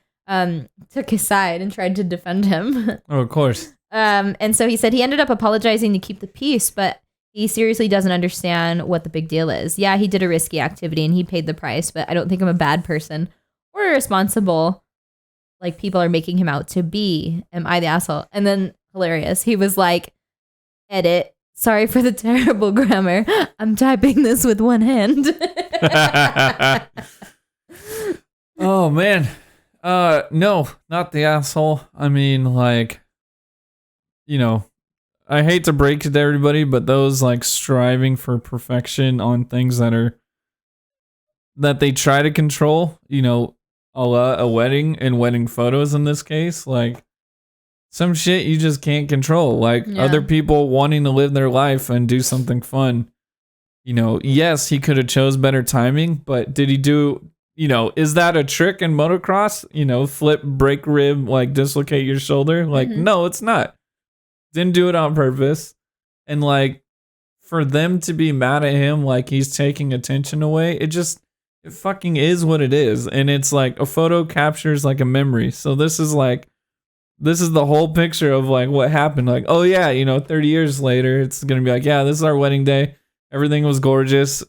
took his side and tried to defend him. Oh, of course. And so he said he ended up apologizing to keep the peace, but he seriously doesn't understand what the big deal is. Yeah, he did a risky activity and he paid the price, but I don't think I'm a bad person or irresponsible like people are making him out to be. Am I the asshole? And then hilarious. He was like, edit. Sorry for the terrible grammar. I'm typing this with one hand. Oh man. No, not the asshole. I mean, like, I hate to break it to everybody, but those like striving for perfection on things that they try to control, a wedding and wedding photos in this case, like some shit you just can't control. Like other people wanting to live their life and do something fun. Yes, he could have chose better timing, but did he do is that a trick in motocross? Flip, break rib, like dislocate your shoulder? Like, no, it's not. Didn't do it on purpose. And like, for them to be mad at him like he's taking attention away, it fucking is what it is. And it's like a photo captures like a memory. So this is the whole picture of like what happened. Like, oh yeah, 30 years later, it's gonna be like, yeah, this is our wedding day. Everything was gorgeous.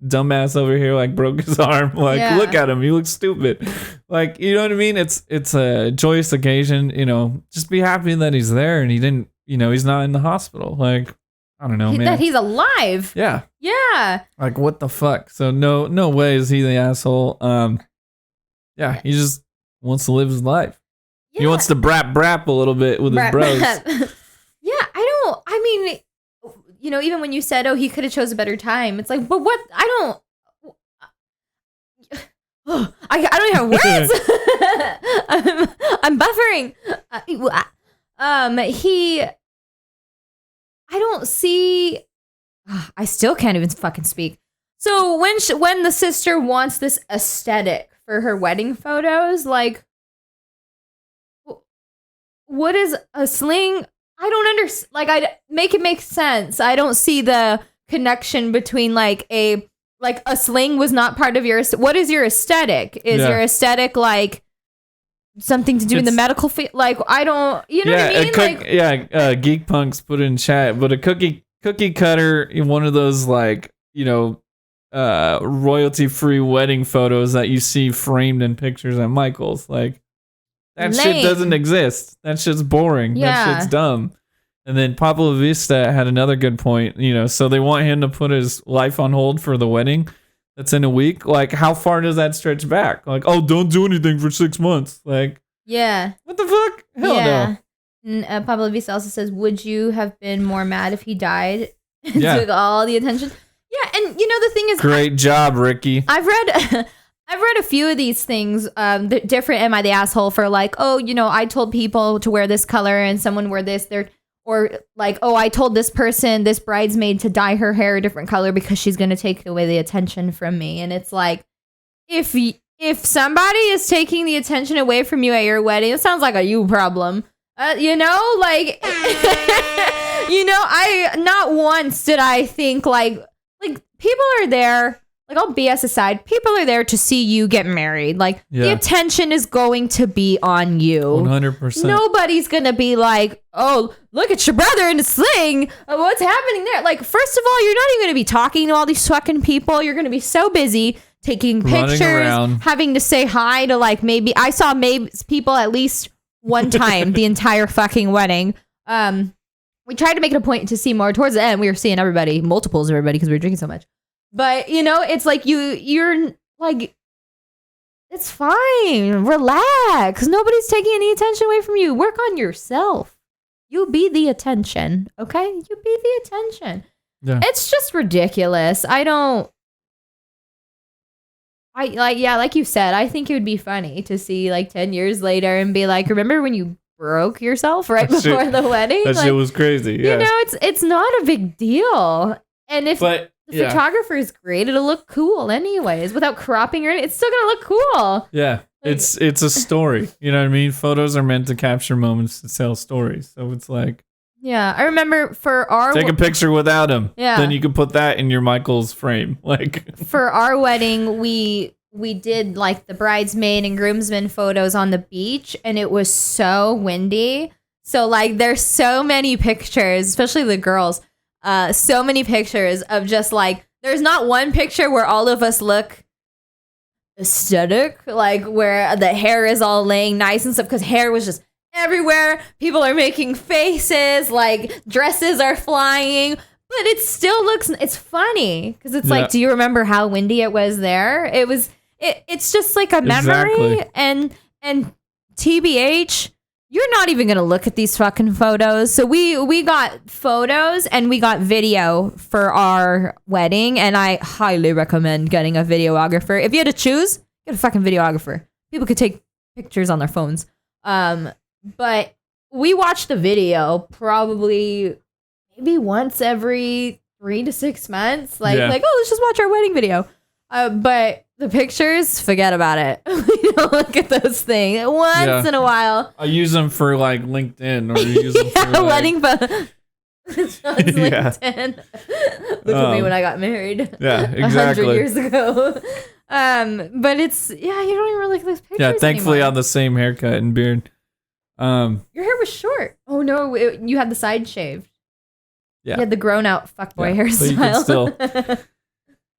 Dumbass over here like broke his arm. Like, look at him, he looks stupid. Like, you know what I mean? It's a joyous occasion. Just be happy that he's there and he didn't. He's not in the hospital. Like, I don't know, man. That he's alive. Yeah. Yeah. Like, what the fuck? So no way is he the asshole. Yeah, he just wants to live his life. Yeah. He wants to brap a little bit with his bros. Yeah, even when you said, oh, he could have chose a better time, it's like, but what? I don't even have words. I'm buffering. I don't see. I still can't even fucking speak. So when the sister wants this aesthetic for her wedding photos, like, what is a sling? I don't understand. Like, I make it make sense. I don't see the connection between like a sling was not part of your. What is your aesthetic? Is your aesthetic like something to do in the medical field? Like, I don't. You know what I mean? Geek Punks put in chat, but a cookie cutter, one of those like royalty free wedding photos that you see framed in pictures at Michael's, like. That shit doesn't exist. That shit's boring. Yeah. That shit's dumb. And then Pablo Vista had another good point, so they want him to put his life on hold for the wedding that's in a week. Like, how far does that stretch back? Like, oh, don't do anything for 6 months. Like, yeah. What the fuck? Hell no. And Pablo Vista also says, would you have been more mad if he died and Yeah. took all the attention? Yeah, and the thing is... Great job, Ricky. I've read a few of these things, different Am I the Asshole for like, oh, I told people to wear this color and someone wore this. Or like, oh, I told this person, this bridesmaid to dye her hair a different color because she's going to take away the attention from me. And it's like, if somebody is taking the attention away from you at your wedding, it sounds like a you problem. Like, I not once did I think like people are there. Like, all BS aside, people are there to see you get married. Like, the attention is going to be on you. 100%. Nobody's going to be like, oh, look at your brother in a sling. What's happening there? Like, first of all, you're not even going to be talking to all these fucking people. You're going to be so busy taking pictures, having to say hi to, like, I saw people at least one time the entire fucking wedding. We tried to make it a point to see more. Towards the end, we were seeing everybody, multiples of everybody, because we were drinking so much. But, it's like you're like, it's fine. Relax. Nobody's taking any attention away from you. Work on yourself. You be the attention. Okay? You be the attention. Yeah. It's just ridiculous. Like you said, I think it would be funny to see like 10 years later and be like, remember when you broke yourself right before the wedding? That shit was crazy. Yeah. It's not a big deal. And if the photographer is great, it'll look cool anyways. Without cropping or anything, it's still gonna look cool. Yeah. Like, it's a story. You know what I mean? Photos are meant to capture moments to tell stories. So it's like, yeah, I remember for our take a picture without him. Yeah. Then you can put that in your Michael's frame. Like, for our wedding, we did like the bridesmaid and groomsmen photos on the beach, and it was so windy. So like, there's so many pictures, especially the girls. So many pictures of just like, there's not one picture where all of us look aesthetic, like where the hair is all laying nice and stuff, because hair was just everywhere. People are making faces, like dresses are flying, but it still looks, it's funny because it's like, do you remember how windy it was there? It's just like a memory. And TBH, you're not even going to look at these fucking photos. So we got photos and we got video for our wedding. And I highly recommend getting a videographer. If you had to choose, get a fucking videographer. People could take pictures on their phones. But we watched the video probably maybe once every 3 to 6 months. Like, oh, let's just watch our wedding video. But The pictures, forget about it. We don't look at those things once in a while. I use them for like LinkedIn or use them for like, wedding photos. LinkedIn. Look at me when I got married. Yeah, exactly. 100 years ago. But it's you don't even really look at those pictures. Yeah, thankfully anymore. I have the same haircut and beard. Your hair was short. Oh no, you had the side shaved. Yeah, You had the grown out fuckboy but you can hairstyle.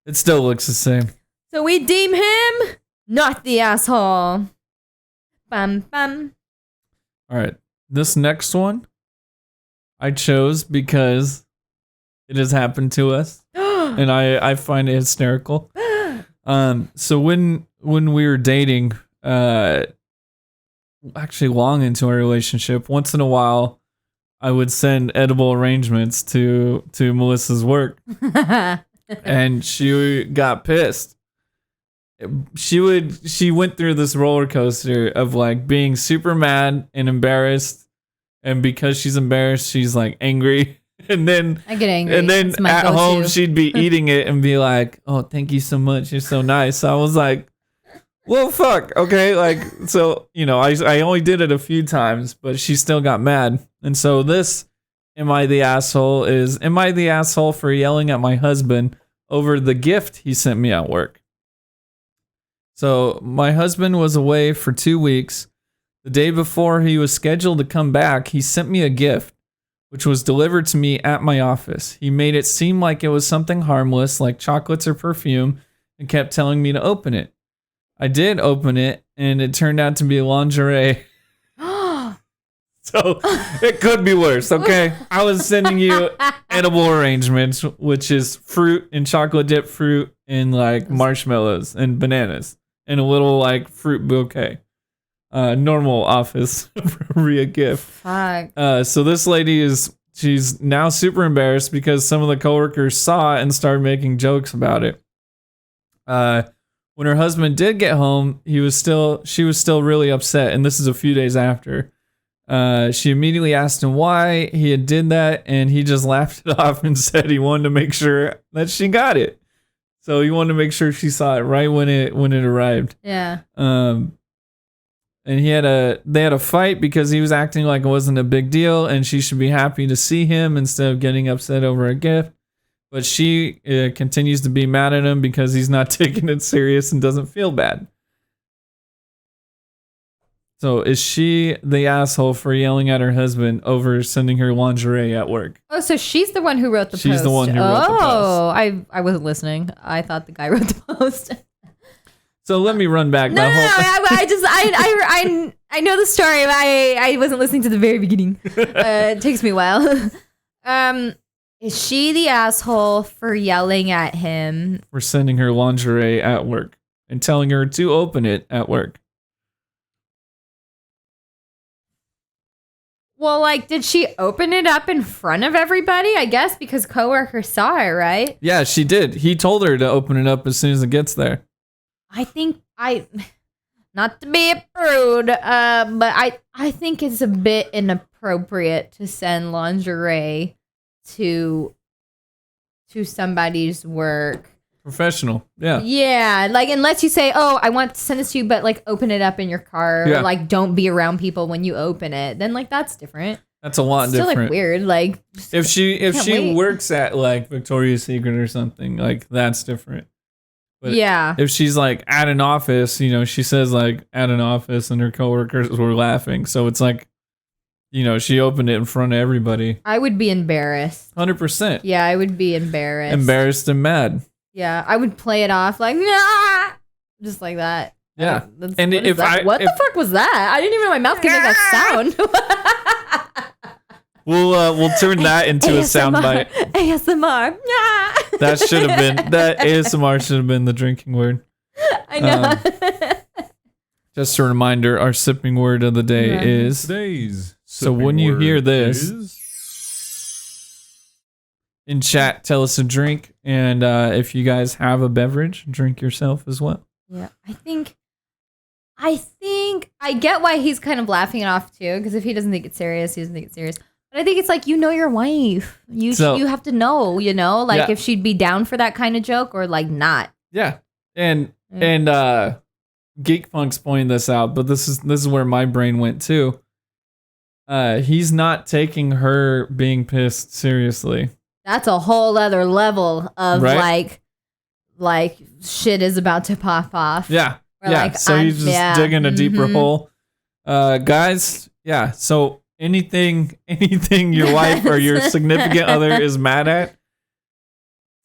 it still looks the same. So we deem him not the asshole. Bum bum. All right, this next one I chose because it has happened to us, and I find it hysterical. So when we were dating, actually long into our relationship, once in a while, I would send edible arrangements to Melissa's work, and she got pissed. She went through this roller coaster of like being super mad and embarrassed, and because she's embarrassed, she's like angry, and then I get angry. and then It's my at go-to. home she'd be eating it and be like, "Oh, thank you so much, you're so nice." So I was like, well, fuck, okay, like, so, I only did it a few times, but she still got mad. And so this, am I the asshole for yelling at my husband over the gift he sent me at work? So my husband was away for 2 weeks. The day before he was scheduled to come back, he sent me a gift, which was delivered to me at my office. He made it seem like it was something harmless, like chocolates or perfume, and kept telling me to open it. I did open it, and it turned out to be lingerie. So it could be worse, okay? I was sending you edible arrangements, which is fruit and chocolate dipped fruit and like marshmallows and bananas and a little like fruit bouquet. Normal office Rhea gift. Fuck. So this lady she's now super embarrassed because some of the coworkers saw it and started making jokes about it. When her husband did get home, she was still really upset, and this is a few days after. She immediately asked him why he had did that, and he just laughed it off and said he wanted to make sure that she got it. So he wanted to make sure she saw it right when it arrived. Yeah. And they had a fight because he was acting like it wasn't a big deal, and she should be happy to see him instead of getting upset over a gift. But she continues to be mad at him because he's not taking it serious and doesn't feel bad. So is she the asshole for yelling at her husband over sending her lingerie at work? Oh, so she's the one who wrote the post. She's the one who wrote the post. Oh, I wasn't listening. I thought the guy wrote the post. So let me run back No, that whole I know the story, but I wasn't listening to the very beginning. It takes me a while. Is she the asshole for yelling at him? for sending her lingerie at work and telling her to open it at work. Well, like, did she open it up in front of everybody? I guess because coworkers saw it, right? Yeah, she did. He told her to open it up as soon as it gets there. I think not to be a prude, but I think it's a bit inappropriate to send lingerie to somebody's work. Professional. Yeah. Yeah, like unless you say, "Oh, I want to send this to you, but like open it up in your car, Yeah. or like don't be around people when you open it." Then like that's different. That's a lot It's still different. like weird. Like If she Can't wait. works at like Victoria's Secret or something, like that's different. But yeah, if she's like at an office, she says like at an office and her coworkers were laughing. So it's like, she opened it in front of everybody. I would be embarrassed. 100%. Yeah, I would be embarrassed. Embarrassed and mad. Yeah, I would play it off like, nah! Just like that. Yeah. That's- And what is if that? What the fuck was that? I didn't even know my mouth could make that sound. We'll turn that into a soundbite. ASMR. Yeah. That ASMR should have been the drinking word. I know. Just a reminder, our sipping word of the day Yeah. is. Today's So when you hear this, in chat, tell us a drink, and if you guys have a beverage, drink yourself as well. Yeah, I think I get why he's kind of laughing it off too, because if he doesn't think it's serious, he doesn't think it's serious. But I think it's like, your wife. You have to know, like Yeah. if she'd be down for that kind of joke or like not. Yeah, and And Geek Punk's pointing this out, but this is where my brain went too. He's not taking her being pissed seriously. That's a whole other level of Right? like shit is about to pop off. Yeah. We're yeah. like, So he's just digging a deeper hole. Guys, yeah. So anything your wife or your significant other is mad at,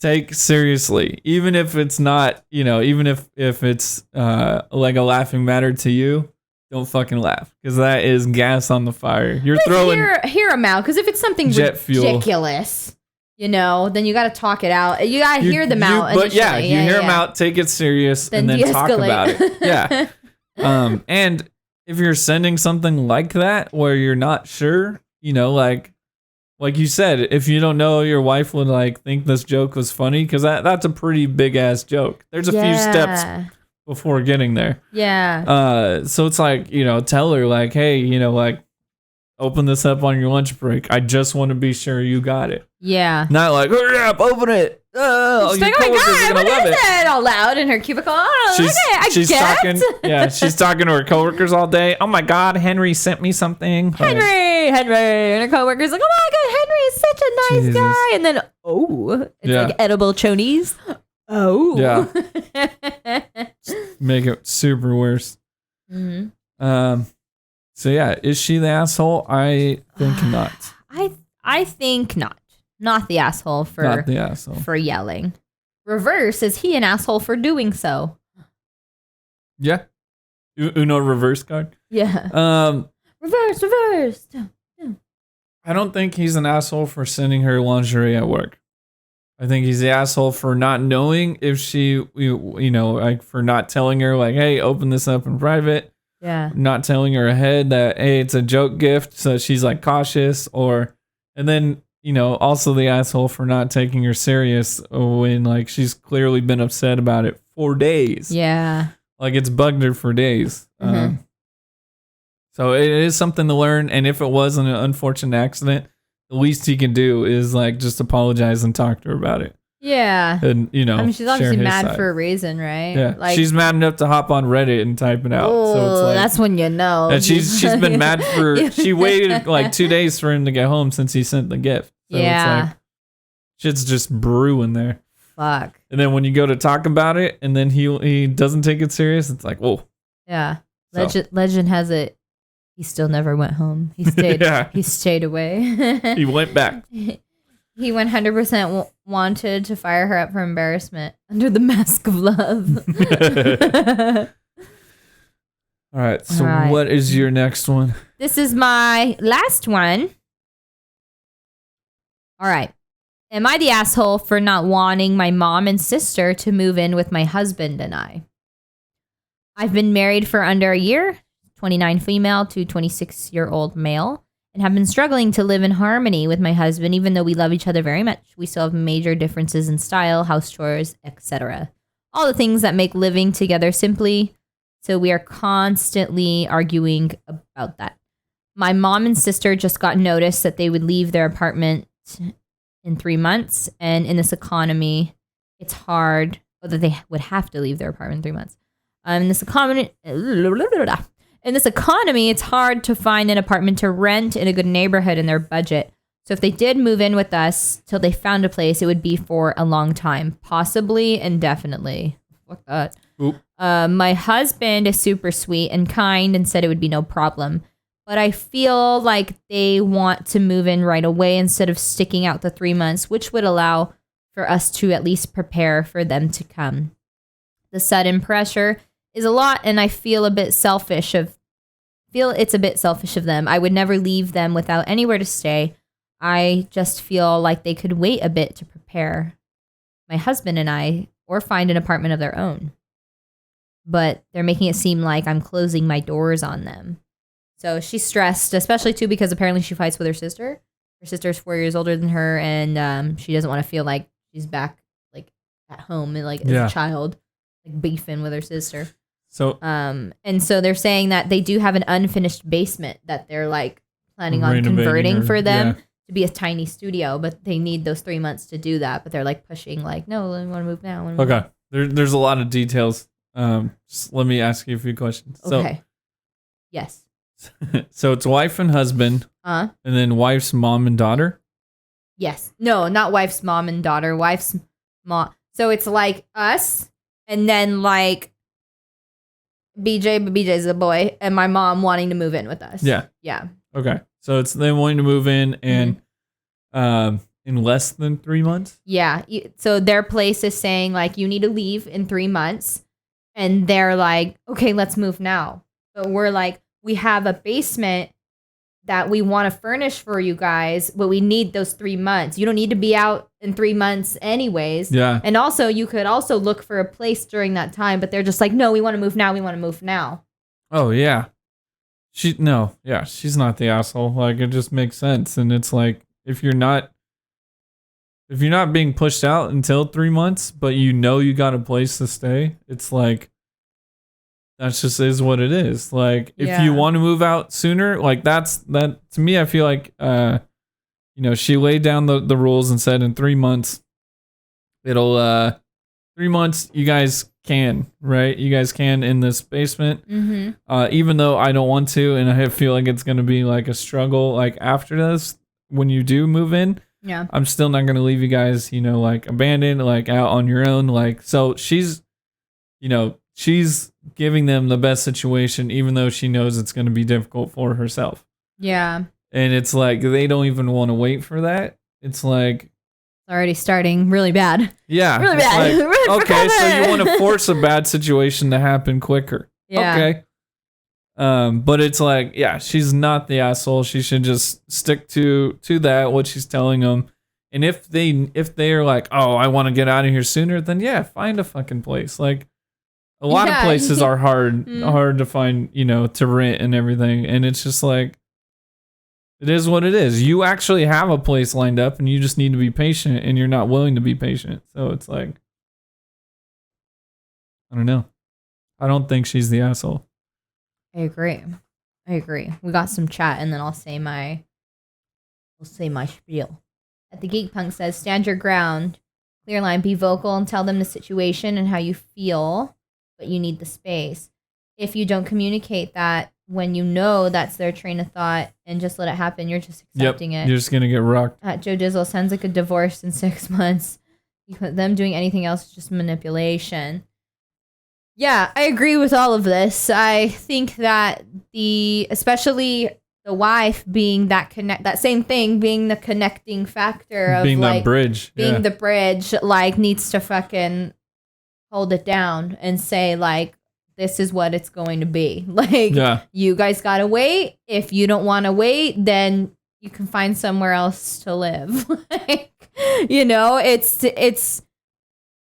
take seriously. Even if it's not, even if it's like a laughing matter to you, don't fucking laugh, because that is gas on the fire. You're throwing hear them out, because if it's something jet fuel. ridiculous, then you got to talk it out. You got to hear them out. But yeah, initially. you hear them out, take it serious, Then and then talk de-escalate. about it. Yeah. And if you're sending something like that where you're not sure, like you said, if you don't know, your wife would like think this joke was funny, because that's a pretty big ass joke. There's a few steps before getting there. Yeah. So it's like, tell her like, hey, like, open this up on your lunch break. I just want to be sure you got it. Yeah. Not like, hurry up, open it. Oh, She's your like, oh my coworkers are God, gonna what love is it. it? All loud in her cubicle. Oh, She's guess. talking. Yeah, she's talking to her coworkers all day. Oh my God, Henry sent me something. Henry. And her coworker's like, oh my God, Henry is such a nice Jesus. guy. And then, it's like edible chonies. Oh. Yeah. Make it super worse. Mm-hmm. So yeah, is she the asshole? I think not. I think not. Not the asshole for Not the asshole. for yelling. Reverse, is he an asshole for doing so? Yeah. Uno reverse card. Yeah. Reverse. I don't think he's an asshole for sending her lingerie at work. I think he's the asshole for not knowing if she, like for not telling her like, hey, open this up in private. Yeah. Not telling her ahead that, hey, it's a joke gift. So she's like cautious, and then, also the asshole for not taking her serious when like she's clearly been upset about it for days. Yeah. Like it's bugged her for days. Mhm. So it is something to learn. And if it was an unfortunate accident, the least he can do is like just apologize and talk to her about it. Yeah. And, I mean, she's share obviously his mad side. for a reason, right? Yeah. Like, She's mad enough to hop on Reddit and type it out. So it's like, that's when you know. and she's been mad she waited like 2 days for him to get home since he sent the gift. So Yeah. it's like, shit's just brewing there. Fuck. And then when you go to talk about it and then he doesn't take it serious, it's like, whoa. Yeah. So. Legend has it. He still never went home. He stayed. Yeah. He stayed away. He went back. He 100% wanted to fire her up for embarrassment under the mask of love. All right. So All right. what is your next one? This is my last one. All right. Am I the asshole for not wanting my mom and sister to move in with my husband and I? I've been married for under a year, 29 female to 26-year-old male, and have been struggling to live in harmony with my husband, even though we love each other very much. We still have major differences in style, house chores, etc. All the things that make living together simply. So we are constantly arguing about that. My mom and sister just got notice that they would leave their apartment in 3 months. And in this economy, it's hard, or that they would have to leave their apartment in 3 months. In this economy, it's hard to find an apartment to rent in a good neighborhood in their budget. So if they did move in with us till they found a place, it would be for a long time, possibly indefinitely. Fuck that. Oop. My husband is super sweet and kind and said it would be no problem. But I feel like they want to move in right away instead of sticking out the 3 months, which would allow for us to at least prepare for them to come. The sudden pressure is a lot, and I feel it's a bit selfish of them. I would never leave them without anywhere to stay. I just feel like they could wait a bit to prepare my husband and I, or find an apartment of their own. But they're making it seem like I'm closing my doors on them. So she's stressed, especially too because apparently she fights with her sister. Her sister's 4 years older than her, and she doesn't want to feel like she's back like at home and like as a child, like beefing with her sister. So And so they're saying that they do have an unfinished basement that they're like planning on Renovating converting for them yeah. to be a tiny studio, but they need those 3 months to do that. But they're like pushing, like, no, I want to move now. Okay. There's a lot of details. Just let me ask you a few questions. Okay. Yes. So it's wife and husband, and then wife's mom and daughter. Yes. No, not wife's mom and daughter. Wife's mom. So it's like us, and then like BJ, but BJ's a boy, and my mom wanting to move in with us. Yeah. Yeah. Okay. So it's them wanting to move in, and in less than 3 months. Yeah. So their place is saying like you need to leave in 3 months, and they're like, okay, let's move now. But we're like, we have a basement that we want to furnish for you guys, but we need those 3 months. You don't need to be out in 3 months anyways. Yeah. And also you could also look for a place during that time, but they're just like, no, we want to move now. We want to move now. Oh yeah. She's not the asshole. Like it just makes sense. And it's like if you're not being pushed out until 3 months, but you know you got a place to stay, it's like that's just is what it is. Like if you want to move out sooner, like that to me, I feel like she laid down the rules and said in 3 months it'll 3 months you guys can, right? You guys can in this basement. Even though I don't want to, and I feel like it's gonna be like a struggle like after this when you do move in. Yeah. I'm still not gonna leave you guys, like abandoned, like out on your own. Like so she's giving them the best situation, even though she knows it's gonna be difficult for herself. Yeah. And it's like they don't even want to wait for that. It's like Already starting really bad. yeah, Really it's bad. like, okay, so you want to force a bad situation to happen quicker. Yeah. Okay. But it's like, yeah, she's not the asshole. She should just stick to that, what she's telling them. And if they're like, oh, I want to get out of here sooner, then yeah, find a fucking place. Like a lot of places are hard to find, to rent and everything. And it's just like, it is what it is. You actually have a place lined up and you just need to be patient, and you're not willing to be patient. So it's like, I don't know. I don't think she's the asshole. I agree. We got some chat, and then I'll say my spiel. At the Geek Punk says, stand your ground, clear line, be vocal, and tell them the situation and how you feel, but you need the space. If you don't communicate that when you know that's their train of thought and just let it happen, you're just accepting it. You're just gonna get rocked. Joe Dizzle sounds like a divorce in 6 months. Them doing anything else is just manipulation. Yeah, I agree with all of this. I think that especially the wife being that same thing, being the connecting factor of being like that bridge, being the bridge, like needs to fucking hold it down and say like, this is what it's going to be. Like, you guys gotta wait. If you don't want to wait, then you can find somewhere else to live. Like, it's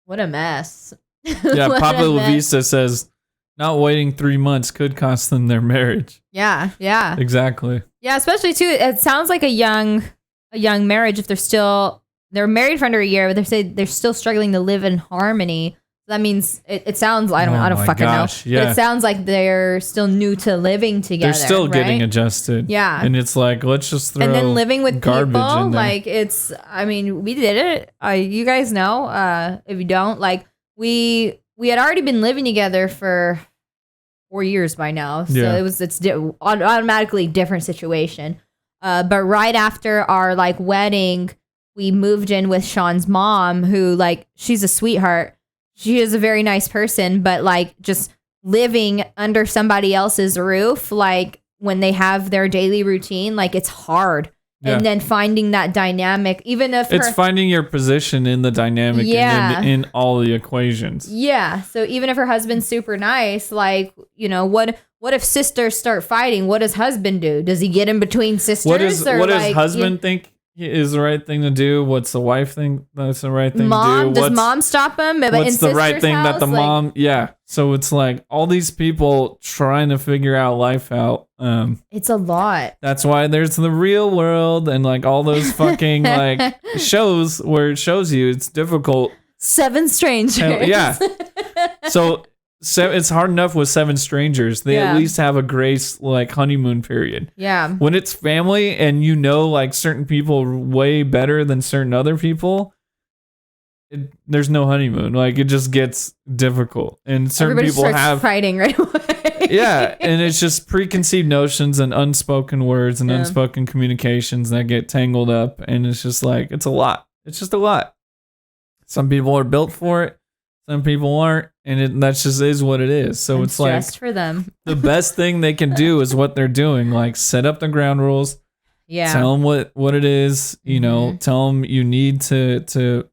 what a mess. Yeah, Papa Lavista says, not waiting 3 months could cost them their marriage. Yeah. Exactly. Yeah, especially too, it sounds like a young marriage if they're married for under a year, but they say they're still struggling to live in harmony. That means it sounds I don't fucking know. Yeah. But it sounds like they're still new to living together. They're still getting right? adjusted. Yeah. And it's like, let's just throw and then living with garbage people, in there. like we did it. You guys know, if you don't, like we had already been living together for 4 years by now. So it's automatically different situation. But right after our like wedding, we moved in with Sean's mom, who like, she's a sweetheart. She is a very nice person, but like just living under somebody else's roof, like when they have their daily routine, like it's hard. Yeah. And then finding that dynamic, even if it's finding your position in the dynamic and in all the equations. Yeah. So even if her husband's super nice, like, what if sisters start fighting? What does husband do? Does he get in between sisters? What does husband think is the right thing to do? What's the wife think that's the right thing to do? Does mom stop him? What's the right thing that the mom? Yeah. So it's like all these people trying to figure out life out. It's a lot. That's why there's the Real World and like all those fucking like shows where it shows you it's difficult. 7 Strangers. Yeah. So it's hard enough with 7 strangers. They at least have a grace like honeymoon period. Yeah. When it's family and like certain people way better than certain other people, there's no honeymoon. Like, it just gets difficult, and certain Everybody people starts have fighting right away. yeah, and it's just preconceived notions and unspoken words and unspoken communications that get tangled up, and it's just like it's a lot. It's just a lot. Some people are built for it, some people aren't, and that just is what it is. So it's like stressed for them. the best thing they can do is what they're doing. Like, set up the ground rules. Yeah. Tell them what it is. You know, tell them you need to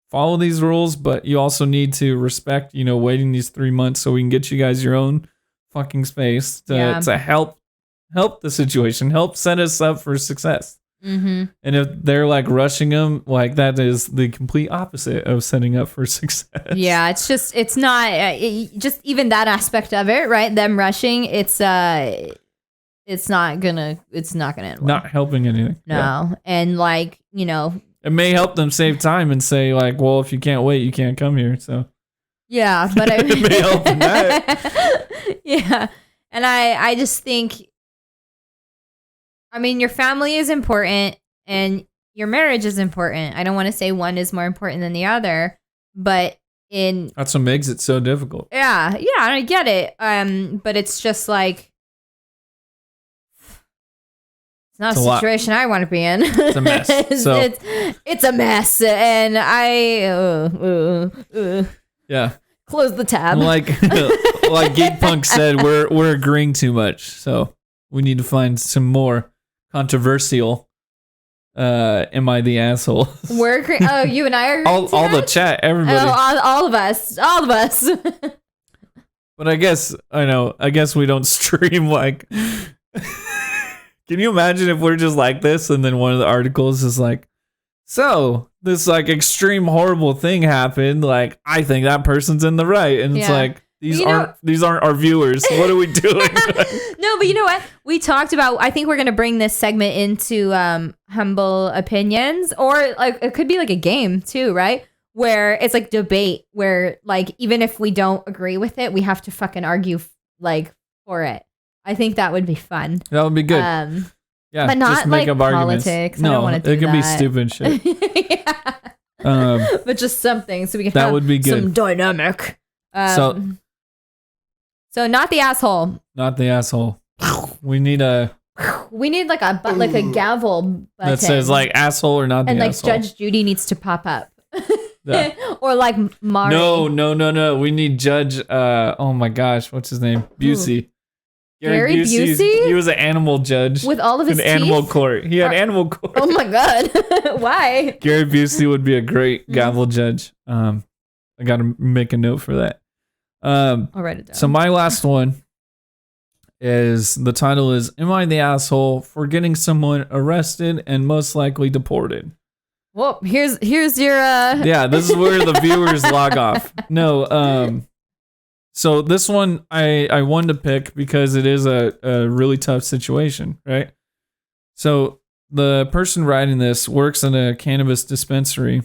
follow these rules, but you also need to respect, waiting these 3 months so we can get you guys your own fucking space to help the situation, help set us up for success. And if they're like rushing them, like, that is the complete opposite of setting up for success. Yeah, it's not just even that aspect of it, right? Them rushing, it's not gonna end well. Not helping anything. No. Yeah. And like, It may help them save time and say, like, well, if you can't wait, you can't come here. So yeah, but it may help in that. Yeah. And I just think, I mean, your family is important and your marriage is important. I don't want to say one is more important than the other, but that's what makes it so difficult. Yeah, I get it. But it's just like, it's not a situation I want to be in. It's a mess. So it's a mess, and yeah, close the tab. Like Geek Punk said, we're agreeing too much, so we need to find some more controversial. Am I the asshole? You and I are all the chat, everybody. All of us. But I guess we don't stream like. Can you imagine if we're just like this, and then one of the articles is like, so this like extreme horrible thing happened. Like, I think that person's in the right, and it's like, these aren't our viewers. What are we doing? No, but you know what? We talked about. I think we're gonna bring this segment into humble opinions, or like it could be like a game too, right? Where it's like debate, where like even if we don't agree with it, we have to fucking argue like for it. I think that would be fun. That would be good. Yeah, but not just make like up arguments. politics. No, I don't want to do it can that. be stupid shit. Yeah. But just something so we can that have would be good. some dynamic. So not the asshole. Not the asshole. We need like a gavel button that says like asshole or not the and asshole. Judge Judy needs to pop up. Yeah. Or like Mari. No. We need Judge. Oh my gosh, what's his name? Busey. Gary Busey? He was an animal judge With all of his animal teeth? court. He had animal court. Oh my god. Why? Gary Busey would be a great gavel judge. I got to make a note for that. I'll write it down. So my last one is, the title is, Am I the Asshole for Getting Someone Arrested and Most Likely Deported? Well, here's your Yeah, this is where the viewers log off. No, so this one I wanted to pick because it is a really tough situation, right? So the person writing this works in a cannabis dispensary,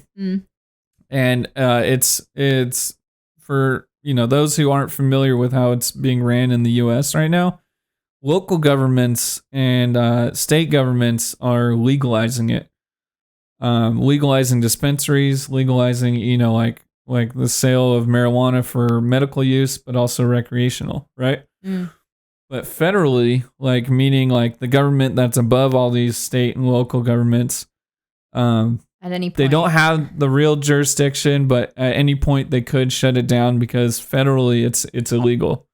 and it's for those who aren't familiar with how it's being ran in the U.S. right now. Local governments and state governments are legalizing it, legalizing dispensaries, legalizing like the sale of marijuana for medical use, but also recreational, right? But federally, like meaning like the government that's above all these state and local governments, at any point. They don't have the real jurisdiction, but at any point they could shut it down because federally it's illegal.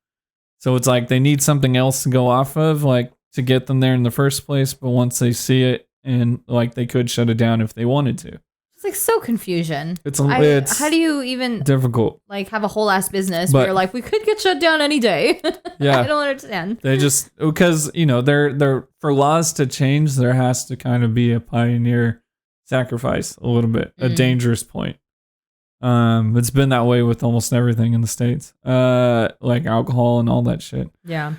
So it's like they need something else to go off of, like to get them there in the first place. But once they see it, and like they could shut it down if they wanted to. It's like so confusion. It's how do you even difficult like have a whole ass business where you're like, we could get shut down any day? Yeah, I don't understand. They just because they're for laws to change, there has to kind of be a pioneer sacrifice a little bit, a dangerous point. It's been that way with almost everything in the States, like alcohol and all that shit. Yeah.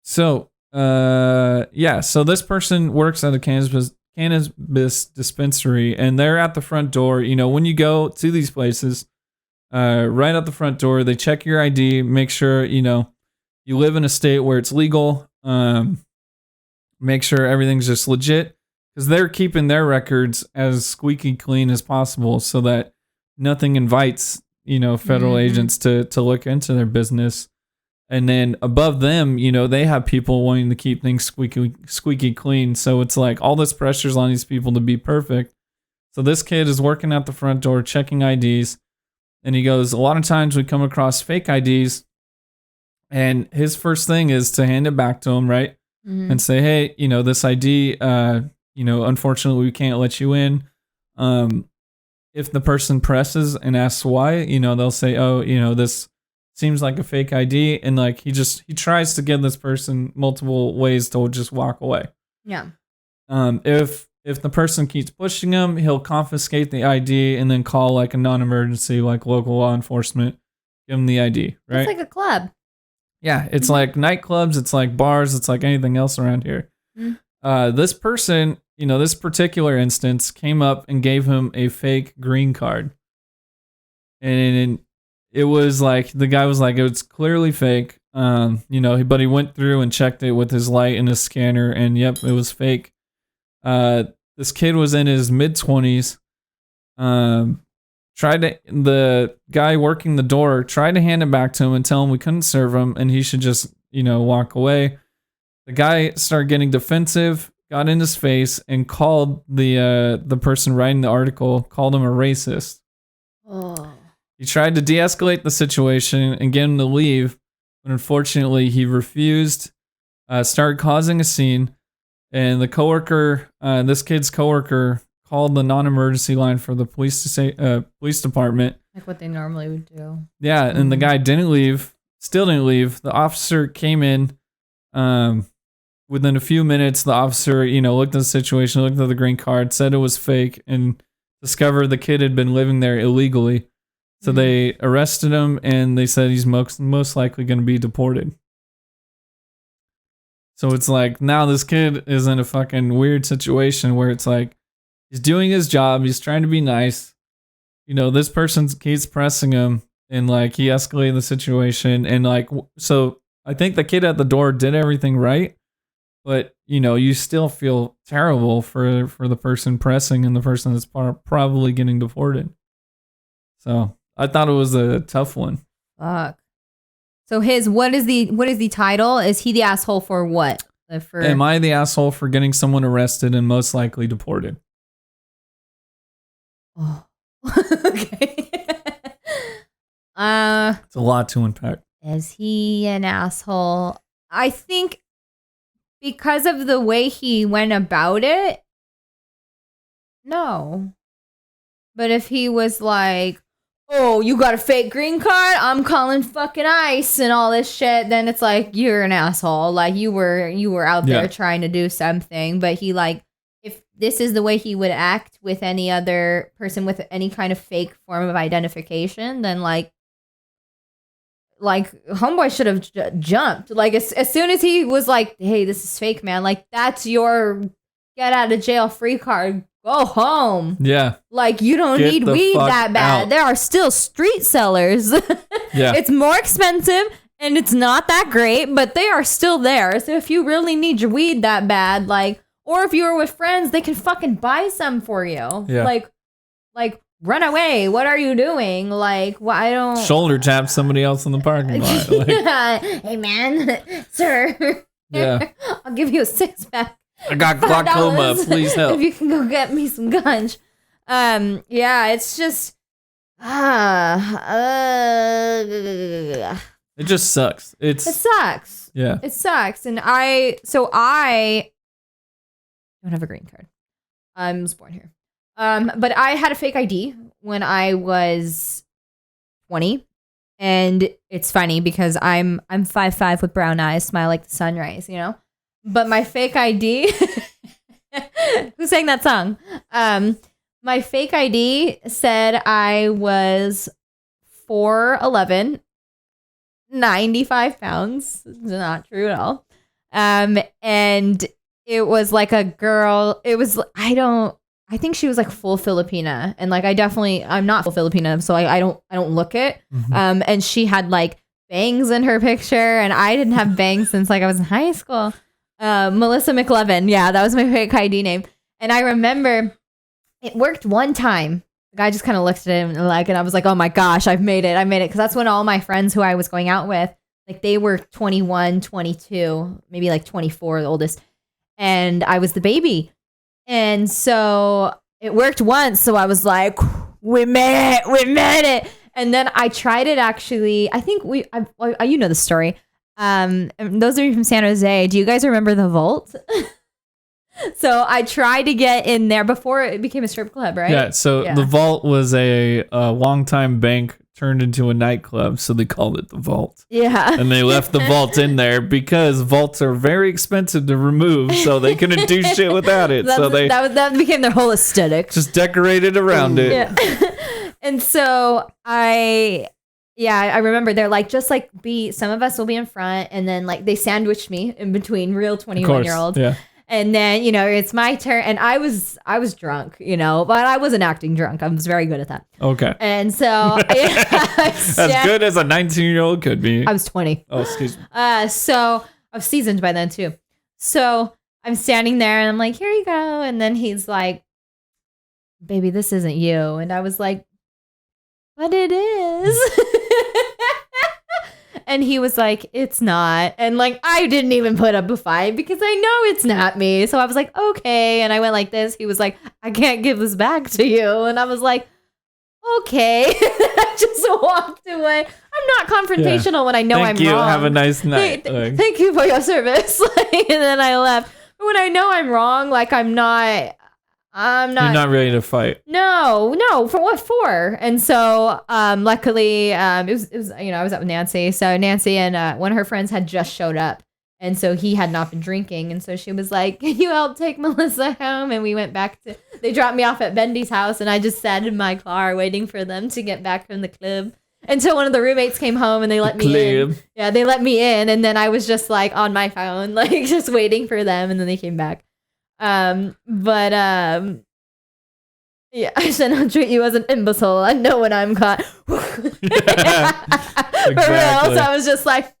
So this person works at a cannabis dispensary, and they're at the front door. When you go to these places, right at the front door, they check your ID, make sure you live in a state where it's legal. Make sure everything's just legit, because they're keeping their records as squeaky clean as possible so that nothing invites, federal agents to look into their business. And then above them, they have people wanting to keep things squeaky clean. So it's like all this pressure's on these people to be perfect. So this kid is working at the front door, checking IDs. And he goes, a lot of times we come across fake IDs. And his first thing is to hand it back to him, right? And say, hey, this ID, unfortunately we can't let you in. If the person presses and asks why, they'll say, oh, this seems like a fake ID. And like, he tries to give this person multiple ways to just walk away. Yeah. If the person keeps pushing him, he'll confiscate the ID and then call like a non-emergency, like local law enforcement, give him the ID, right? It's like a club. Yeah, it's like nightclubs, it's like bars, it's like anything else around here. This person, this particular instance came up and gave him a fake green card. And it was like, the guy was like, it's clearly fake. But he went through and checked it with his light and his scanner, and yep, it was fake. This kid was in his mid-20s. The guy working the door tried to hand it back to him and tell him we couldn't serve him and he should just, walk away. The guy started getting defensive, got in his face, and called the person writing the article, called him a racist. Oh. He tried to de-escalate the situation and get him to leave, but unfortunately he refused, started causing a scene, and the coworker, this kid's coworker, called the non-emergency line for the police department. Like what they normally would do. Yeah, and the guy still didn't leave. The officer came in. Within a few minutes, the officer, looked at the situation, looked at the green card, said it was fake, and discovered the kid had been living there illegally. So they arrested him, and they said he's most likely going to be deported. So it's like, now this kid is in a fucking weird situation where it's like, he's doing his job. He's trying to be nice. This person keeps pressing him, and like he escalated the situation. And like, so I think the kid at the door did everything right, but you still feel terrible for the person pressing and the person that's probably getting deported. So I thought it was a tough one. Fuck. So what is the title? Is he the asshole for what? Am I the asshole for getting someone arrested and most likely deported? Oh. Okay. It's a lot to unpack. Is he an asshole? I think because of the way he went about it, no. But if he was like, oh, you got a fake green card? I'm calling fucking ICE and all this shit, then it's like, you're an asshole. Like you were out there trying to do something, but he like, if this is the way he would act with any other person with any kind of fake form of identification, then like homeboy should have jumped. Like as soon as he was like, hey, this is fake, man. Like that's your get out of jail free card. Go home. Yeah. Like you don't need weed that bad. Out. There are still street sellers. Yeah. It's more expensive and it's not that great, but they are still there. So if you really need your weed that bad, like, or if you were with friends, they can fucking buy some for you. Yeah. Like run away. What are you doing? Like, well, I don't shoulder tap somebody else in the parking lot. Like, hey man, sir. Yeah. I'll give you a 6-pack. I got glaucoma. Please help. If you can go get me some ganj. Yeah, it's just it just sucks. It sucks. Yeah. It sucks. And I don't have a green card. I was born here. But I had a fake ID when I was 20. And it's funny because I'm 5'5" with brown eyes, smile like the sunrise, But my fake ID, who sang that song? My fake ID said I was 4'11", 95 pounds. It's not true at all. And it was like a girl. It was, I think she was like full Filipina. And like, I'm not full Filipina. So I don't look it. Mm-hmm. And she had like bangs in her picture. And I didn't have bangs since like I was in high school. Melissa McLevin. Yeah, that was my fake ID name. And I remember it worked one time. The guy just kind of looked at him and I was like, oh my gosh, I've made it. I made it. Because that's when all my friends who I was going out with, like they were 21, 22, maybe like 24, the oldest. And I was the baby. And so it worked once. So I was like, we made it. And then I tried it actually. I think you know the story. And those of you from San Jose, do you guys remember the Vault? So I tried to get in there before it became a strip club, right? Yeah. So the Vault was a longtime bank turned into a nightclub, so they called it the Vault. Yeah. And they left the Vault in there because vaults are very expensive to remove, so they couldn't do shit without it. That became their whole aesthetic. Just decorated around it. Yeah. And so I remember they're like, just like some of us will be in front, and then like they sandwiched me in between real 21-year-olds. Yeah. And then, it's my turn. And I was drunk, but I wasn't acting drunk. I was very good at that. Okay. And so as good as a 19-year-old could be. I was 20. Oh, excuse me. So I was seasoned by then too. So I'm standing there and I'm like, here you go. And then he's like, baby, this isn't you. And I was like, but it is. And he was like, it's not. And like, I didn't even put up a fight because I know it's not me. So I was like, okay. And I went like this. He was like, I can't give this back to you. And I was like, okay. I just walked away. I'm not confrontational when I know Thank I'm you. wrong. Have a nice night. Thank you for your service. And then I left. But when I know I'm wrong, like I'm not. You're not ready to fight. No. For what for? And so, luckily, it was I was out with Nancy. So Nancy and one of her friends had just showed up, and so he had not been drinking. And so she was like, "Can you help take Melissa home?" And we went back to. They dropped me off at Bendy's house, and I just sat in my car waiting for them to get back from the club. Until one of the roommates came home and they let me in. Yeah, they let me in, and then I was just like on my phone, like just waiting for them, and then they came back. Yeah, I said I'll treat you as an imbecile. I know when I'm caught. Exactly. For real. So I was just like,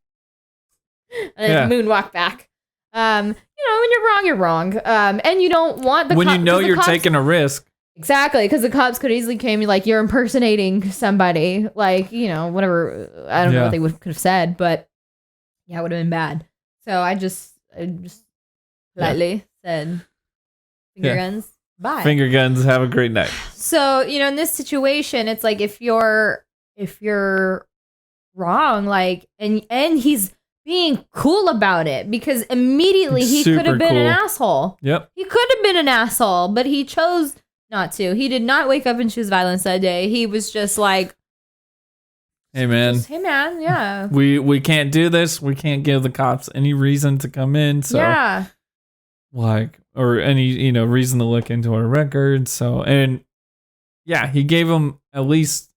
and moonwalk back. When you're wrong, you're wrong. And you don't want when you know you're taking a risk. Exactly, because the cops could easily came like you're impersonating somebody, like whatever. I don't know what they could have said, but yeah, it would have been bad. So I just politely said, finger guns, bye. Finger guns, have a great night. So, in this situation, it's like if you're wrong, like, and he's being cool about it because immediately he could have been an asshole. Yep. He could have been an asshole, but he chose not to. He did not wake up and choose violence that day. He was just like, hey man, yeah. We can't do this. We can't give the cops any reason to come in. So or any reason to look into our records. So he gave him at least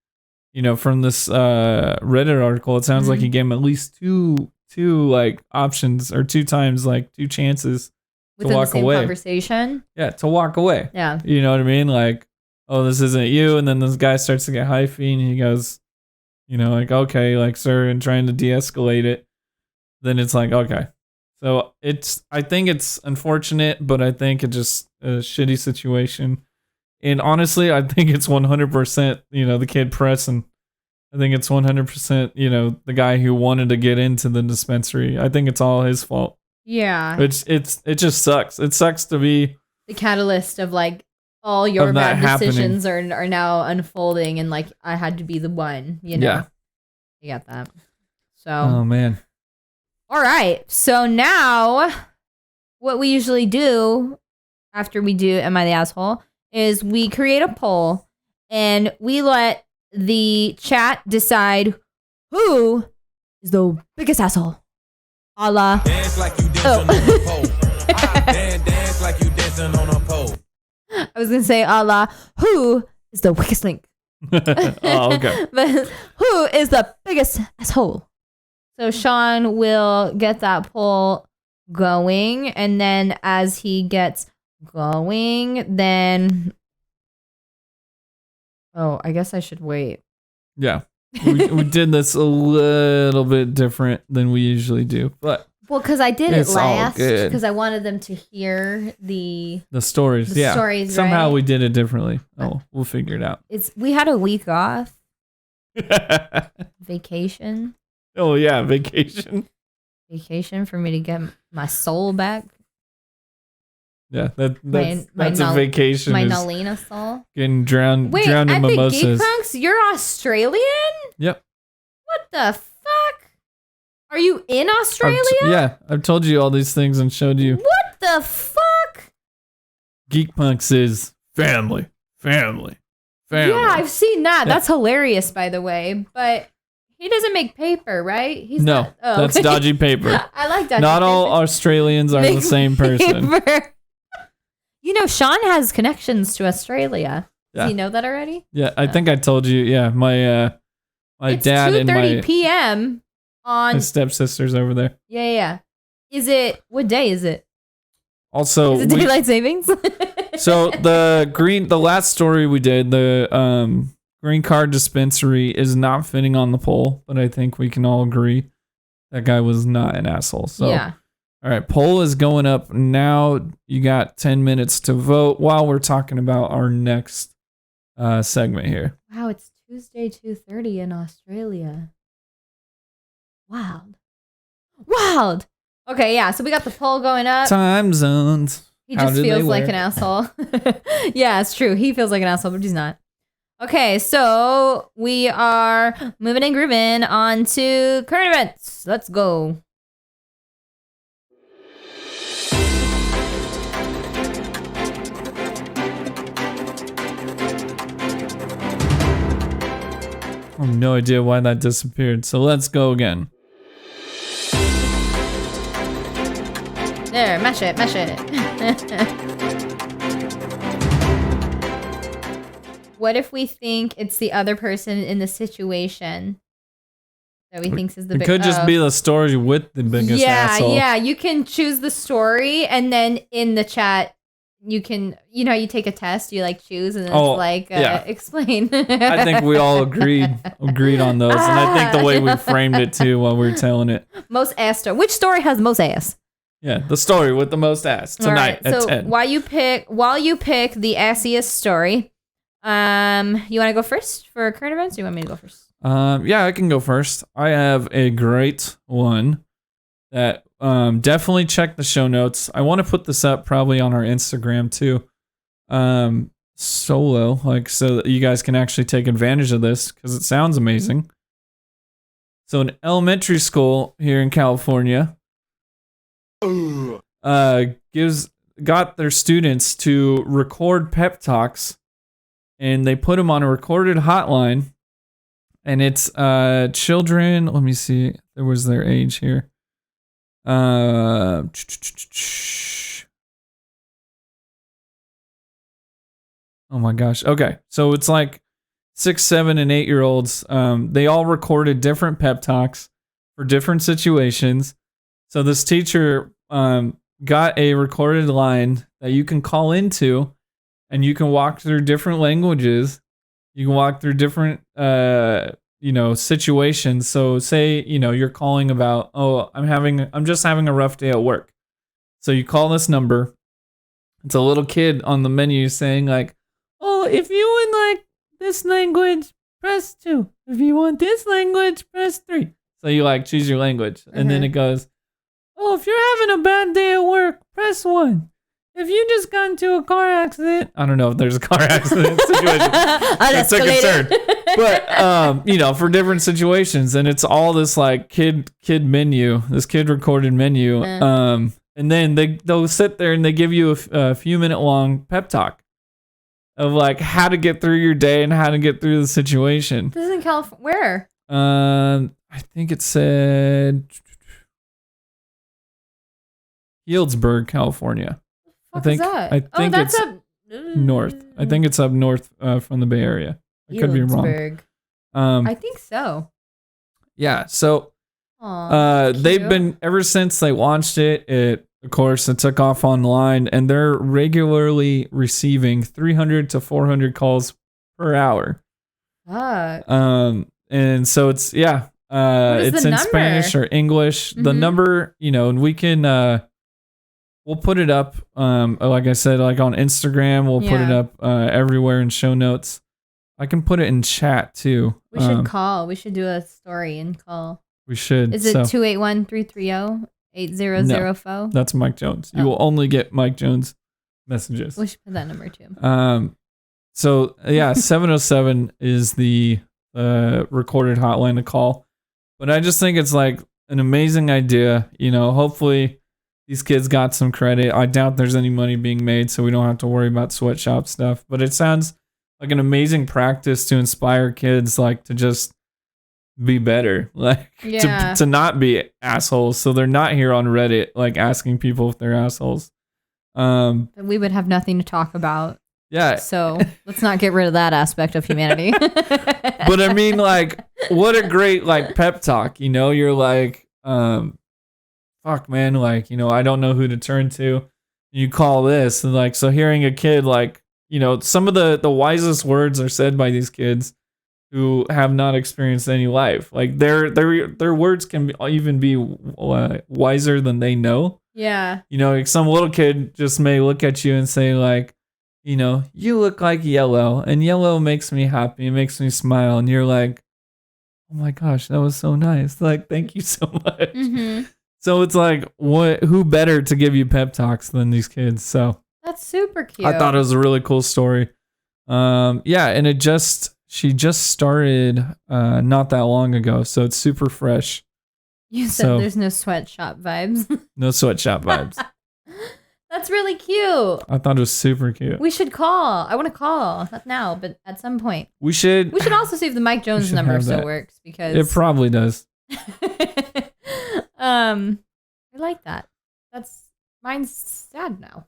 from this Reddit article, it sounds like he gave him at least two like options or two times like two chances within to walk the same away. Conversation. Yeah, to walk away. Yeah. You know what I mean? Like, oh, this isn't you. And then this guy starts to get hyphy and he goes, like, okay, like, sir, and trying to de-escalate it. Then it's like, okay. So I think it's unfortunate, but I think it's just a shitty situation. And honestly, I think it's 100%, the kid pressing. I think it's 100%, the guy who wanted to get into the dispensary. I think it's all his fault. Yeah. It just sucks. It sucks to be the catalyst of like all your bad decisions are now unfolding, and like I had to be the one, Yeah. You got that. So oh man. All right. So now what we usually do after we do Am I the Asshole is we create a poll and we let the chat decide who is the biggest asshole. A la dance like you dancing on a pole. Dance like you dancing on a pole. I was gonna say a la who is the weakest link. Oh, okay. But who is the biggest asshole? So Sean will get that poll going, and then as he gets going, then I guess I should wait. Yeah. We did this a little bit different than we usually do. But Well, because I did It's it all last good. because I wanted them to hear the stories. The yeah. stories, Somehow right? we did it differently. Oh, we'll figure it out. we had a week off vacation Oh yeah, vacation. for me to get my soul back. Yeah, that's My a vacation. My is Nalina soul. getting drowned Wait, in at the Geek mimosas. Punks, you're Australian? Yep. What the fuck? Are you in Australia? Yeah, I've told you all these things and showed you. What the fuck? Geek Punks is family. Yeah, Yeah, I've seen that. Yeah. That's hilarious, by the way. But he doesn't make paper, right? He's No, not, oh, that's okay. dodgy paper. I like dodgy Not paper. all Australians are the Make same person. paper. You know, Sean has connections to Australia. Yeah. Does he know that already? Yeah, I think I told you. Yeah, my It's dad and 2:30 p.m. on. my stepsister's over there. Yeah. Is it? What day is it? Also, Is it daylight savings? so the last story we did, the green card dispensary is not fitting on the poll, but I think we can all agree that guy was not an asshole. So yeah. all right, poll is going up now. You got 10 minutes to vote while we're talking about our next segment here. Wow, it's Tuesday 2:30 in Australia. Wild. Okay, yeah. So we got the poll going up. Time zones. He How just do they feels like work? an asshole. Yeah, it's true. He feels like an asshole, but he's not. Okay, so we are moving and grooving on to current events. Let's go. I have no idea why that disappeared. So let's go again. There, mash it. What if we think it's the other person in the situation that we think is the It big? could just be the story with the biggest asshole. Yeah. You can choose the story, and then in the chat, you can, you take a test. You like choose, and then Oh, it's like yeah. explain. I think we all agreed on those, and I think the way we framed it too while we were telling it. Most ass story. Which story has most ass? Yeah, the story with the most ass tonight All right, at so 10. while you pick the assiest story, you want to go first for current events? Or you want me to go first? Yeah, I can go first. I have a great one that definitely check the show notes. I want to put this up probably on our Instagram too. Solo, like so that you guys can actually take advantage of this because it sounds amazing. So an elementary school here in California got their students to record pep talks, and they put them on a recorded hotline, and it's children. Let me see, there was their age here. Oh my gosh. Okay, so it's like 6, 7, and 8-year-olds. They all recorded different pep talks for different situations. So this teacher got a recorded line that you can call into, and you can walk through different languages. You can walk through different, situations. So say, you're calling about, I'm just having a rough day at work. So you call this number. It's a little kid on the menu saying like, oh, if you would like this language, press 2. If you want this language, press 3. So you like choose your language, and then it goes, oh, if you're having a bad day at work, press 1. If you just got into a car accident, I don't know if there's a car accident situation. That's a concern. But for different situations, and it's all this like kid menu, this kid recorded menu. And then they'll sit there and they give you a few minute long pep talk of like how to get through your day and how to get through the situation. This is in California. Where? I think it said Healdsburg, California. What is that? I think that's it's up north. I think it's up north from the Bay Area. I could be wrong. Healdsburg. I think so. Yeah. So Aw, they've cute. been ever since they launched it. It took off online, and they're regularly receiving 300 to 400 calls per hour. Fuck. And so it's is It's the in number? Spanish or English. The number, and we can we'll put it up. Like I said, like on Instagram, we'll put it up everywhere in show notes. I can put it in chat too. We should call. We should do a story and call. We should. Is it 281-330-8004? That's Mike Jones. You will only get Mike Jones messages. We should put that number too. So yeah, 707 is the recorded hotline to call. But I just think it's like an amazing idea. Hopefully these kids got some credit. I doubt there's any money being made, so we don't have to worry about sweatshop stuff. But it sounds like an amazing practice to inspire kids, like to just be better, like to not be assholes. So they're not here on Reddit, like asking people if they're assholes. But we would have nothing to talk about. Yeah. So let's not get rid of that aspect of humanity. But I mean, like, what a great like pep talk. You're like, fuck, man, like, I don't know who to turn to. You call this, and like, so hearing a kid like, some of the wisest words are said by these kids who have not experienced any life. Like their words can even be wiser than they know. Yeah. Like some little kid just may look at you and say like, you look like yellow, and yellow makes me happy. It makes me smile. And you're like, oh my gosh, that was so nice. Like, thank you so much. Mm-hmm. So it's like, who better to give you pep talks than these kids? So that's super cute. I thought it was a really cool story. Yeah. And she just started not that long ago. So it's super fresh. You said there's no sweatshop vibes. No sweatshop vibes. That's really cute. I thought it was super cute. We should call. I want to call. Not now, but at some point. We should also see if the Mike Jones number still works, because it probably does. I like that. Mine's sad now.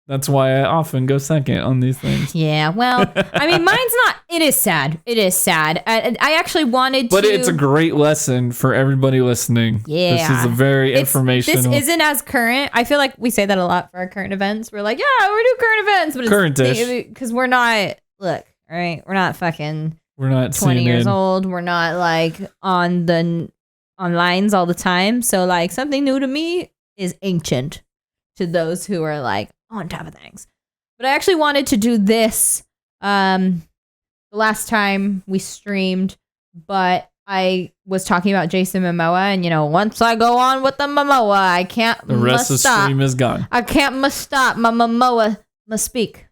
That's why I often go second on these things. Yeah, well, I mean, mine's not. It is sad. It is sad. I actually wanted to. But it's a great lesson for everybody listening. Yeah. This is a very informational. This isn't as current. I feel like we say that a lot for our current events. We're like, yeah, we do current events. But current-ish. Because we're not, look, all right? We're not fucking We're not 20 CNN. years old. We're not like on lines all the time. So like something new to me is ancient to those who are like on top of things. But I actually wanted to do this the last time we streamed, but I was talking about Jason Momoa, and once I go on with the Momoa, I can't the rest of the stop. stream is gone. I can't must stop. My Momoa must speak,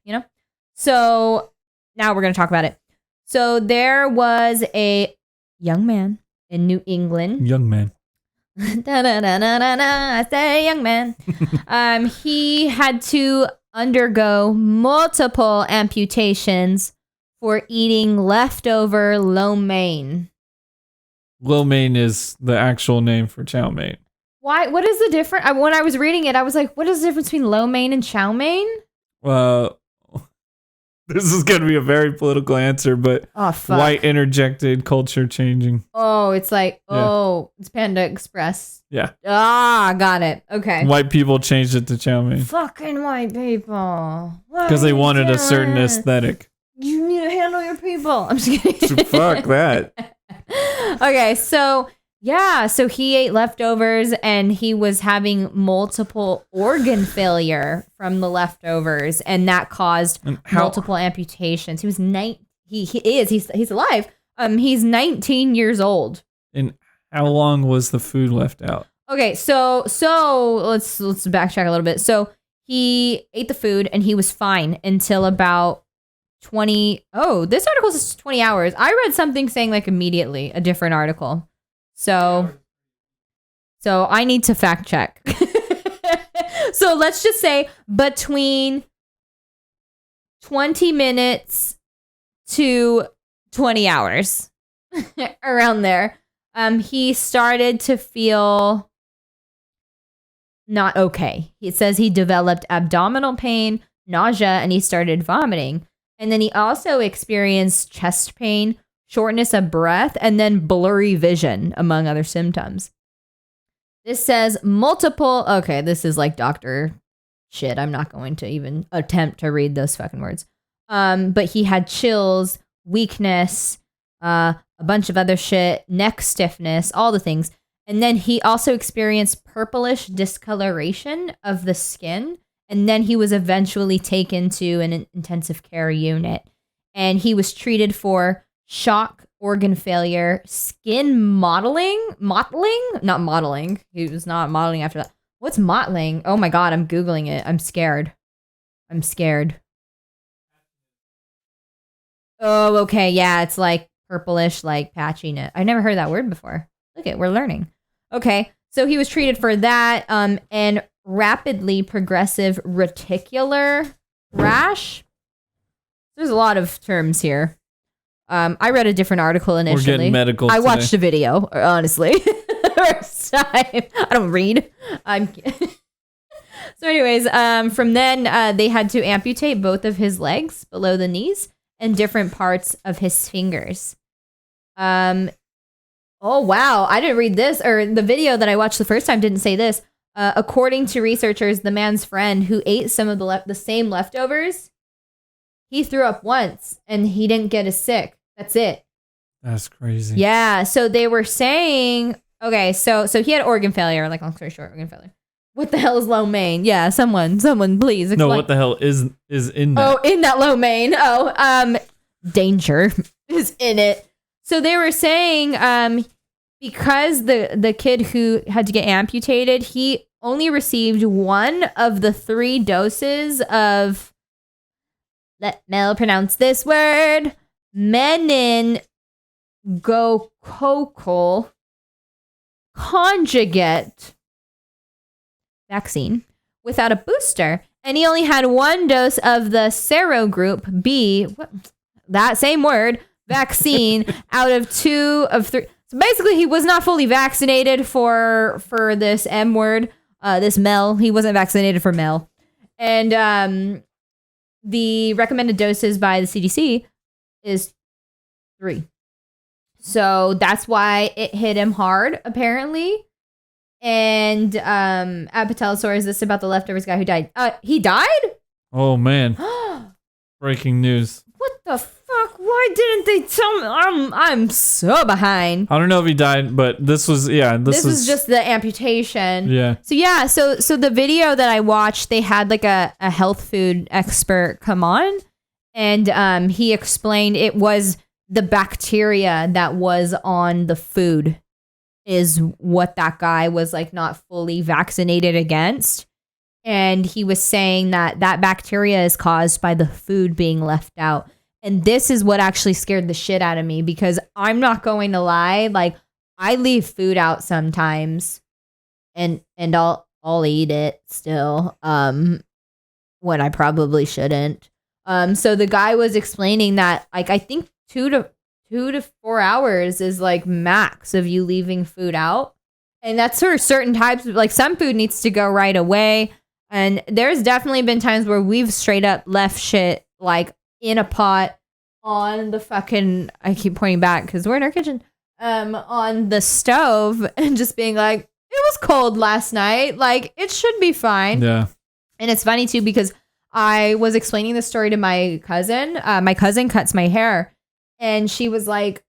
So now we're going to talk about it. So there was a young man in New England. Young man. I say young man. He had to undergo multiple amputations for eating leftover lo mein. Lo mein is the actual name for chow mein. Why? What is the difference? When I was reading it, I was like, what is the difference between lo mein and chow mein? This is going to be a very political answer, but white interjected culture changing. Oh, it's like, it's Panda Express. Yeah. Got it. Okay. White people changed it to chow mein. Fucking white people. Because they wanted a certain aesthetic. You need to handle your people. I'm just kidding. Fuck that. Okay, so he ate leftovers, and he was having multiple organ failure from the leftovers, and that caused multiple amputations. He was he's alive. He's 19 years old. And how long was the food left out? Okay, so let's backtrack a little bit. So he ate the food, and he was fine until about 20. Oh, this article says 20 hours. I read something saying like immediately, a different article. So I need to fact check. So let's just say between 20 minutes to 20 hours, around there, he started to feel not okay. It says he developed abdominal pain, nausea, and he started vomiting. And then he also experienced chest pain, shortness of breath, and then blurry vision, among other symptoms. This says multiple. Okay, this is like doctor shit. I'm not going to even attempt to read those fucking words. But he had chills, weakness, a bunch of other shit, neck stiffness, all the things. And then he also experienced purplish discoloration of the skin. And then he was eventually taken to an intensive care unit. And he was treated for shock, organ failure, skin mottling. Not mottling. He was not mottling after that. What's mottling? Oh my God, I'm Googling it. I'm scared. Oh, okay. Yeah, it's like purplish, like patchiness. I never heard that word before. Look at, we're learning. Okay, so he was treated for that and rapidly progressive reticular rash. There's a lot of terms here. I read a different article initially. We're getting medical I today. watched a video, honestly. First time. I don't read. So anyways, from then they had to amputate both of his legs below the knees and different parts of his fingers. Oh, wow. I didn't read this, or the video that I watched the first time didn't say this. According to researchers, the man's friend who ate some of the same leftovers, he threw up once and he didn't get as sick. That's it. That's crazy. Yeah. So they were saying, okay, so he had organ failure, like long story short, organ failure. What the hell is lo mein? Yeah, someone please explain. No, what the hell is in that? Oh, in that lo mein. Oh, danger is in it. So they were saying, because the kid who had to get amputated, he only received one of the 3 doses of, let Mel pronounce this word, meningococcal conjugate vaccine without a booster. And he only had 1 dose of the serogroup B, that same word, vaccine out of 2 of 3. So basically, he was not fully vaccinated for this M word, this Mel. He wasn't vaccinated for Mel. And the recommended doses by the CDC is 3. So that's why it hit him hard, apparently. And at Patelsaur, is this about the leftovers guy who died? He died? Oh, man. Breaking news. What the fuck? Why didn't they tell me? I'm so behind. I don't know if he died, but this was just the amputation. Yeah. So the video that I watched, they had like a health food expert come on, and he explained it was the bacteria that was on the food is what that guy was like not fully vaccinated against. And he was saying that bacteria is caused by the food being left out. And this is what actually scared the shit out of me, because I'm not going to lie, like I leave food out sometimes and I'll eat it still when I probably shouldn't. So the guy was explaining that like I think 2 to 4 hours is like max of you leaving food out. And that's for certain types of, like some food needs to go right away. And there's definitely been times where we've straight up left shit like in a pot on the fucking, I keep pointing back because we're in our kitchen, on the stove and just being like, it was cold last night. Like it should be fine. Yeah. And it's funny too, because I was explaining the story to my cousin. My cousin cuts my hair and she was like,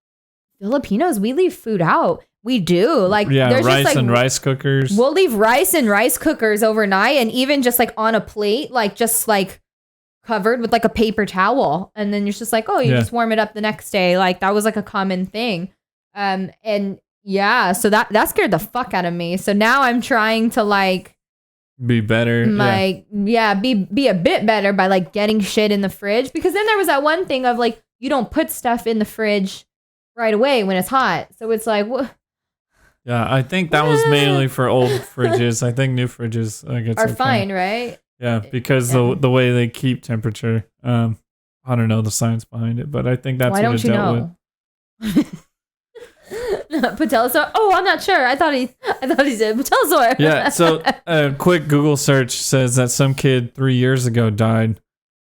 Filipinos, we leave food out. We do. Like, yeah, there's rice just like, and rice cookers. We'll leave rice and rice cookers overnight, and even just like on a plate, like just like covered with like a paper towel. And then you're just like, oh, you just warm it up the next day. Like that was like a common thing. And yeah, so that scared the fuck out of me. So now I'm trying to like be better. Like, be a bit better by like getting shit in the fridge. Because then there was that one thing of like, you don't put stuff in the fridge right away when it's hot. So it's like, what? Yeah, I think that was mainly for old fridges. I think new fridges are fine, right? Yeah, because the way they keep temperature. I don't know the science behind it, but I think that's Why what don't it you dealt know? Patelsaur. Oh, I'm not sure. I thought he said Patelsaur. Yeah. So a quick Google search says that some kid 3 years ago died.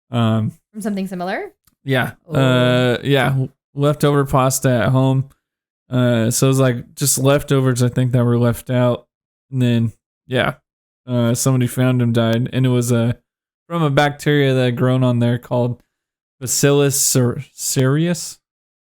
From something similar. Yeah. Yeah. Leftover pasta at home. So it was like just leftovers, I think, that were left out. And then, yeah, somebody found him, died. And it was from a bacteria that had grown on there called Bacillus cereus.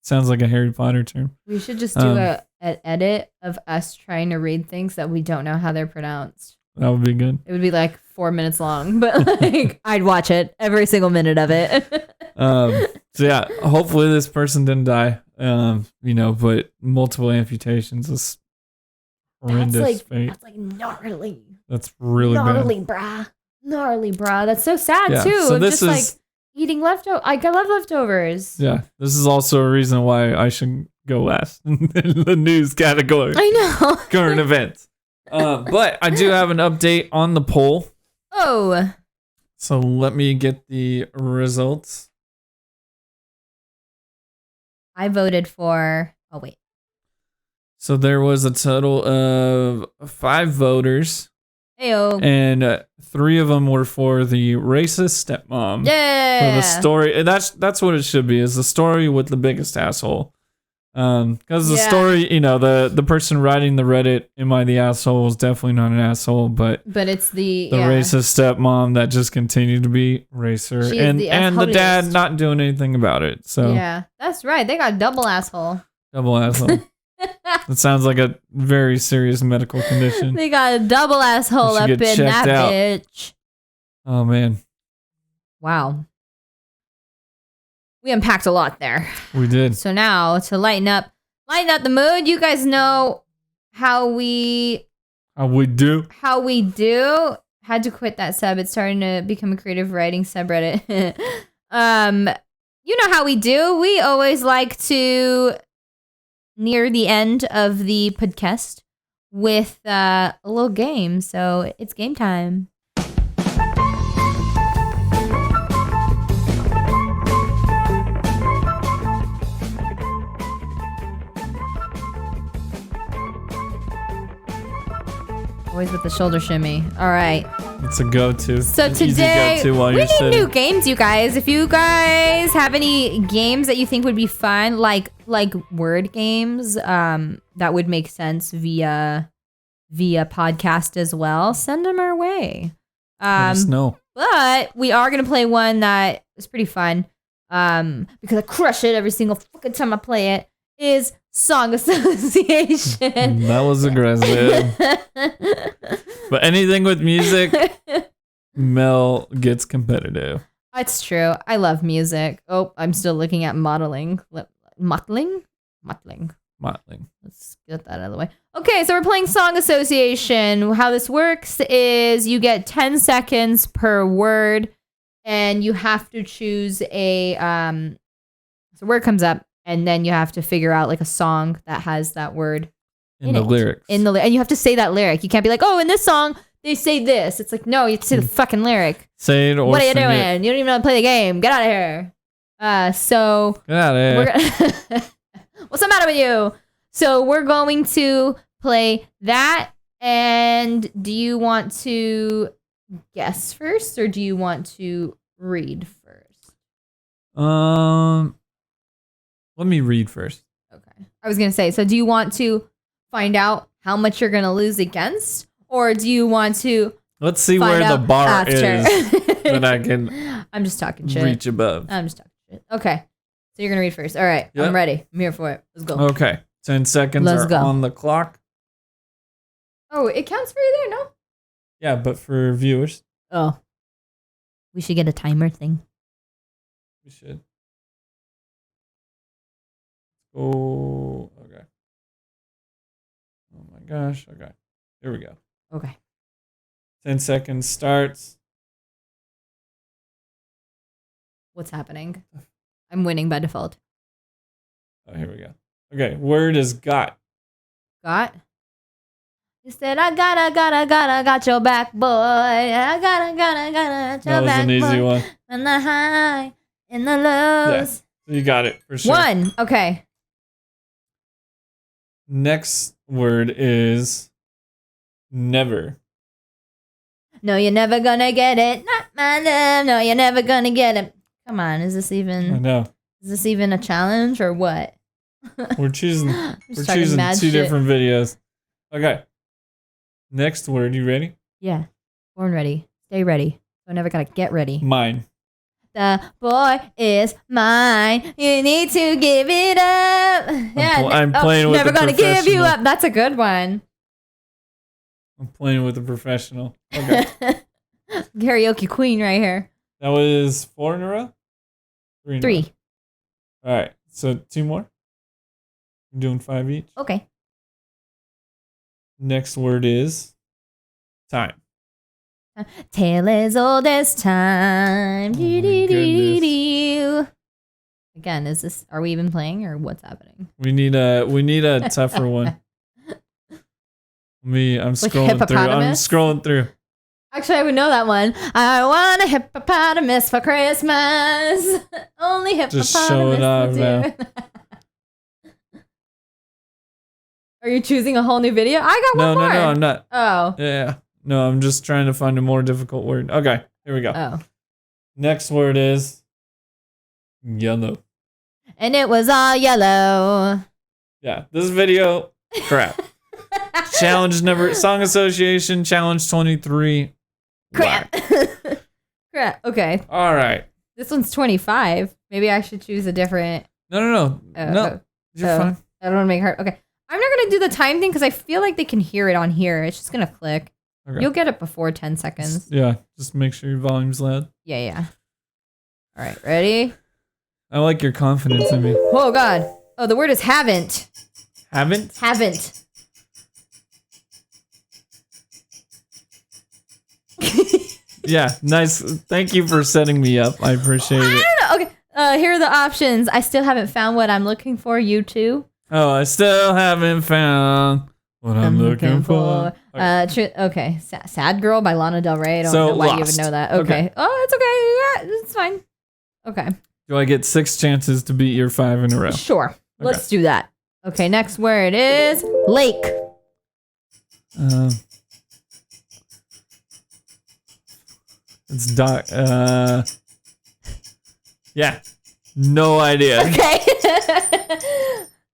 Sounds like a Harry Potter term. We should just do an edit of us trying to read things that we don't know how they're pronounced. That would be good. It would be like 4 minutes long, but like I'd watch it every single minute of it. So yeah, hopefully this person didn't die. But multiple amputations is horrendous fate. That's like gnarly. That's really gnarly, bad. brah. Gnarly, brah. That's so sad Yeah, too. so Of this just is- like eating leftovers. I love leftovers. Yeah, this is also a reason why I should go last in the news category. I know. Current events. But I do have an update on the poll. Oh, So let me get the results. I voted for. Oh wait. So there was a total of 5 voters, Ayo. and 3 of them were for the racist stepmom. Yeah. For the story. That's what it should be, is the story with the biggest asshole. Because the Yeah. story, the person writing the Reddit, "Am I the asshole?" was definitely not an asshole, but But it's the racist stepmom that just continued to be racer, She is and the the dad assholiest. not doing anything about it. So Yeah, that's right. They got double asshole. double asshole. That sounds like a very serious medical condition. They got a double asshole You up should in get that checked out. bitch. Oh man, Wow. We unpacked a lot there. we did. So now to lighten up the mood, you guys know how we do. Had to quit that sub. It's starting to become a creative writing subreddit. You know how we do. We always like to near the end of the podcast with a little game. So it's game time. Always with the shoulder shimmy. All right. It's a go-to. So An easy today go-to while we you're need sitting. new games, you guys. If you guys have any games that you think would be fun, like word games, that would make sense via podcast as well, send them our way. Let us know. But we are gonna play one that is pretty fun. Because I crush it every single fucking time I play it. Is Song Association. That was aggressive. But anything with music, Mel gets competitive. That's true. I love music. Oh, I'm still looking at modeling. Mottling. Let's get that out of the way. Okay, so we're playing Song Association. How this works is you get 10 seconds per word, and you have to choose a so word comes up, and then you have to figure out like a song that has that word In the it. lyrics. And you have to say that lyric. You can't be like, oh, in this song they say this. It's like, no, you have to say the fucking lyric. Say it or What are you sing doing? it. You don't even know how to play the game. Get out of here. So Get out of here. we're gonna what's the matter with you? So we're going to play that. And do you want to guess first, or do you want to read first? Let me read first. Okay. I was gonna say, so do you want to find out how much you're gonna lose against, or do you want to Let's see find where the out bar after? is that I can I'm just talking shit. reach above. I'm just talking shit. Okay. So you're gonna read first. All right. Yep. I'm ready. I'm here for it. Let's go. Okay. 10 seconds Let's are go. on the clock. Oh, it counts for you there, no? Yeah, but for viewers, Oh. We should get a timer thing. we should. Oh, okay. Oh my gosh. Okay. Here we go. Okay. 10 seconds starts. What's happening? I'm winning by default. Oh, here we go. Okay. Word is got. Got? You said I got your back, boy. I got your That was back, an easy boy. one. And the high and the lows. You got it for sure. One. Okay. Next word is never. No, you're never gonna get it. Not my love. No, you're never gonna get it. Come on, is this I even know. a challenge or what? We're choosing Just talking mad two shit. different videos. Okay. Next word, you ready? Yeah. Born ready. Stay ready. So I never gotta get ready. Mine. The boy is mine. You need to give it up. Yeah, I'm playing with never the gonna give you professional. up. That's a good one. I'm playing with a professional. Okay. Karaoke queen right here. That was 4 in a row? 3 in a row? 3. All right. So 2 more? We're doing 5 each. Okay. Next word is time. Tale as old as time. Oh my goodness. Doo-doo-doo-doo-doo. Again, are we even playing or what's happening? We need a tougher one. I'm scrolling through. Actually, I would know that one. I want a hippopotamus for Christmas. Only hippopotamus. Just show it off will do. now. Are you choosing a whole new video? I got one more. No, I'm not. Oh. Yeah. No, I'm just trying to find a more difficult word. Okay, here we go. Oh. Next word is yellow. And it was all yellow. Yeah, this video, crap. Song Association Challenge 23. Crap. Crap. Okay. All right. This one's 25. Maybe I should choose a different. No. Oh. You're fine. I don't want to make it hard. Okay. I'm not going to do the time thing because I feel like they can hear it on here. It's just going to click. Okay. You'll get it before 10 seconds. Yeah, just make sure your volume's loud. Yeah. All right. Ready? I like your confidence in me. Oh, God. Oh, the word is haven't. Haven't? Haven't. Yeah, nice. Thank you for setting me up. I appreciate it. I don't know. Okay. Here are the options. I still haven't found what I'm looking for. You too. Oh, I still haven't found what I'm looking for. Okay. Sad Girl by Lana Del Rey. I don't So, know why you Lost. even know that. Okay. Oh, it's okay. Yeah, it's fine. Okay. Do I get 6 chances to beat your 5 in a row? Sure. Let's do that. Okay. Next word is lake. It's dark. Yeah. No idea. Okay.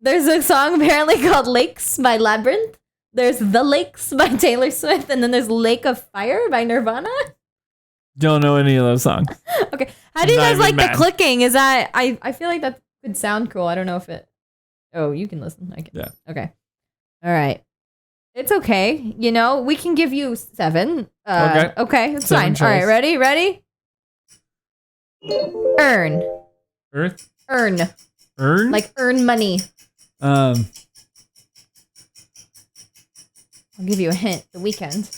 There's a song apparently called Lakes by Labyrinth. There's The Lakes by Taylor Swift. And then there's Lake of Fire by Nirvana. Don't know any of those songs. Okay. How do you Not guys even like mad. the clicking? Is that I feel like that could sound cool. I don't know if it. Oh, you can listen. I can. Yeah. Okay. All right. It's okay. You know, we can give you 7. Okay. Okay, it's 7 fine. All right, choice. ready? Earn. Earth? Earn. Earn? Like earn money. Um, I'll give you a hint. The Weekend.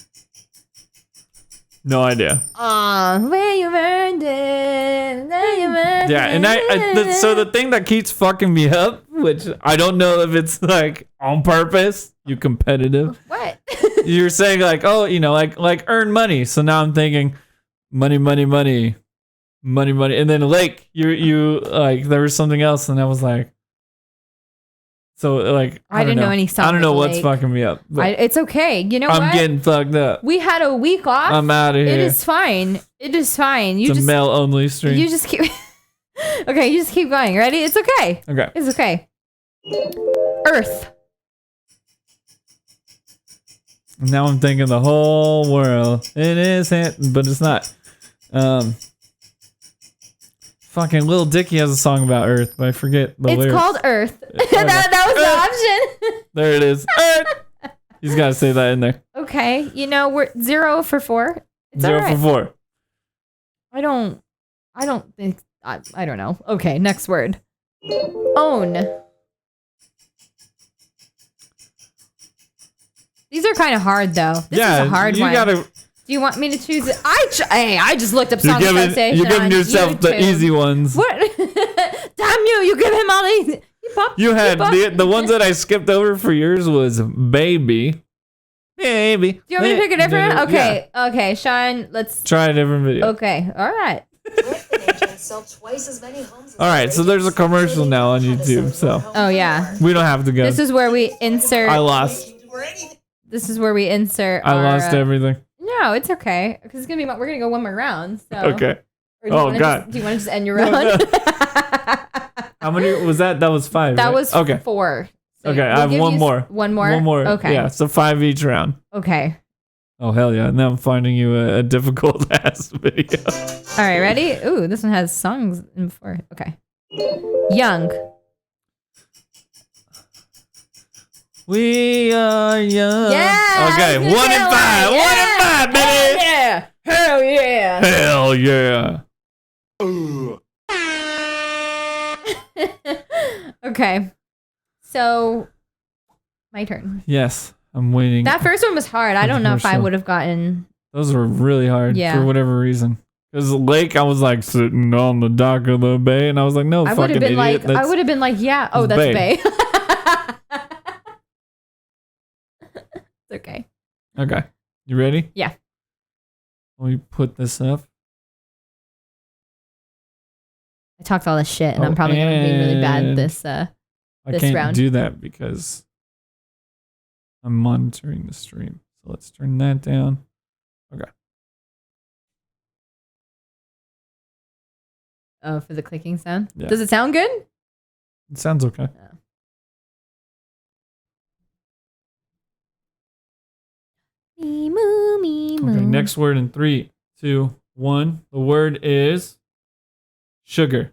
no idea. Where you earned it. Where you earned Yeah, and so the thing that keeps fucking me up, which I don't know if it's like on purpose, you competitive. What? You're saying like, oh, you know, like earn money. So now I'm thinking money, and then lake. You like there was something else, and I was like, so like I didn't know any song I don't know with what's lake. fucking me up. But It's okay. You know I'm what? getting fucked up. We had a week off. I'm out of here. It is fine. It is fine. You It's a just male only stream. you just keep. Okay, you just keep going. Ready? It's okay. Okay. It's okay. Earth. Now I'm thinking the whole world. It is, but it's not. Fucking Lil Dicky has a song about Earth, but I forget the It's lyrics. called Earth. Okay. that was the option. There it is. Earth. He's got to say that in there. Okay, you know we're 0 for 4. It's 0 all right. for 4. I don't think. I don't know. Okay, next word. Own. These are kind of hard though. This is a hard you one. gotta. Do you want me to choose it? I just looked up You're Song Association. giving on yourself the YouTube. easy ones. What? Damn you! You give him all the easy. You had the ones that I skipped over for yours was baby. Baby. Do you want me to pick a different one? Okay. Okay, Sean, let's Try a different video. Okay. All right. All right, so there's a commercial now on YouTube, so Oh yeah. we don't have to go. This is where we insert I lost. This is where we insert I our, lost everything. No, it's okay. Cuz it's going to be we're going to go one more round. So Okay. Or do you Oh, wanna God. do you want to just end your No, round? no. How many was that? That was 5. That right? was okay. 4. So Okay, I we'll have give one you more. One more. One more. Okay. Yeah, so 5 each round. Okay. Oh, hell yeah. Now I'm finding you a difficult ass video. All right, ready? Ooh, this one has songs in before. Okay. Young. We are young. Yeah. Okay, 1 and 5. 1 and 5, baby. Yeah. Hell yeah. Hell yeah. Okay. So, my turn. Yes, I'm waiting. That first one was hard. I don't know if I would have gotten. Those were really hard for whatever reason. Because the lake, I was like sitting on the dock of the bay, and I was like, no, I fucking idiot. I would have been like, yeah. Oh, that's Bay. It's okay. Okay. You ready? Yeah. Let me put this up. I talked all this shit, and I'm probably going to be really bad this I this can't round. do that because I'm monitoring the stream. So let's turn that down. Okay. Oh, for the clicking sound? Yeah. Does it sound good? It sounds okay. Me moo, me moo. Okay, next word in 3, 2, 1. The word is sugar.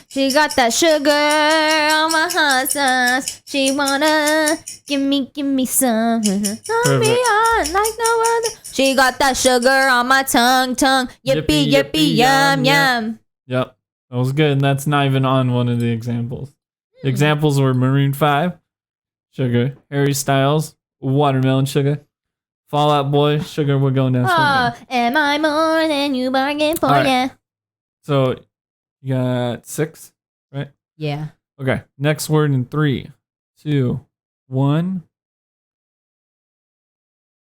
She got that sugar on my hot sauce. She wanna give me some. Turn me on like no other. She got that sugar on my tongue. Yippee, yippee, yum, yum. Yep. That was good. And that's not even on one of the examples. The examples were Maroon 5, Sugar. Harry Styles, Watermelon Sugar. Fall Out Boy, Sugar, We're Going Down. Oh, am I more than you bargained for? Right. Yeah. So you got 6, right? Yeah. Okay. Next word in 3, 2, 1.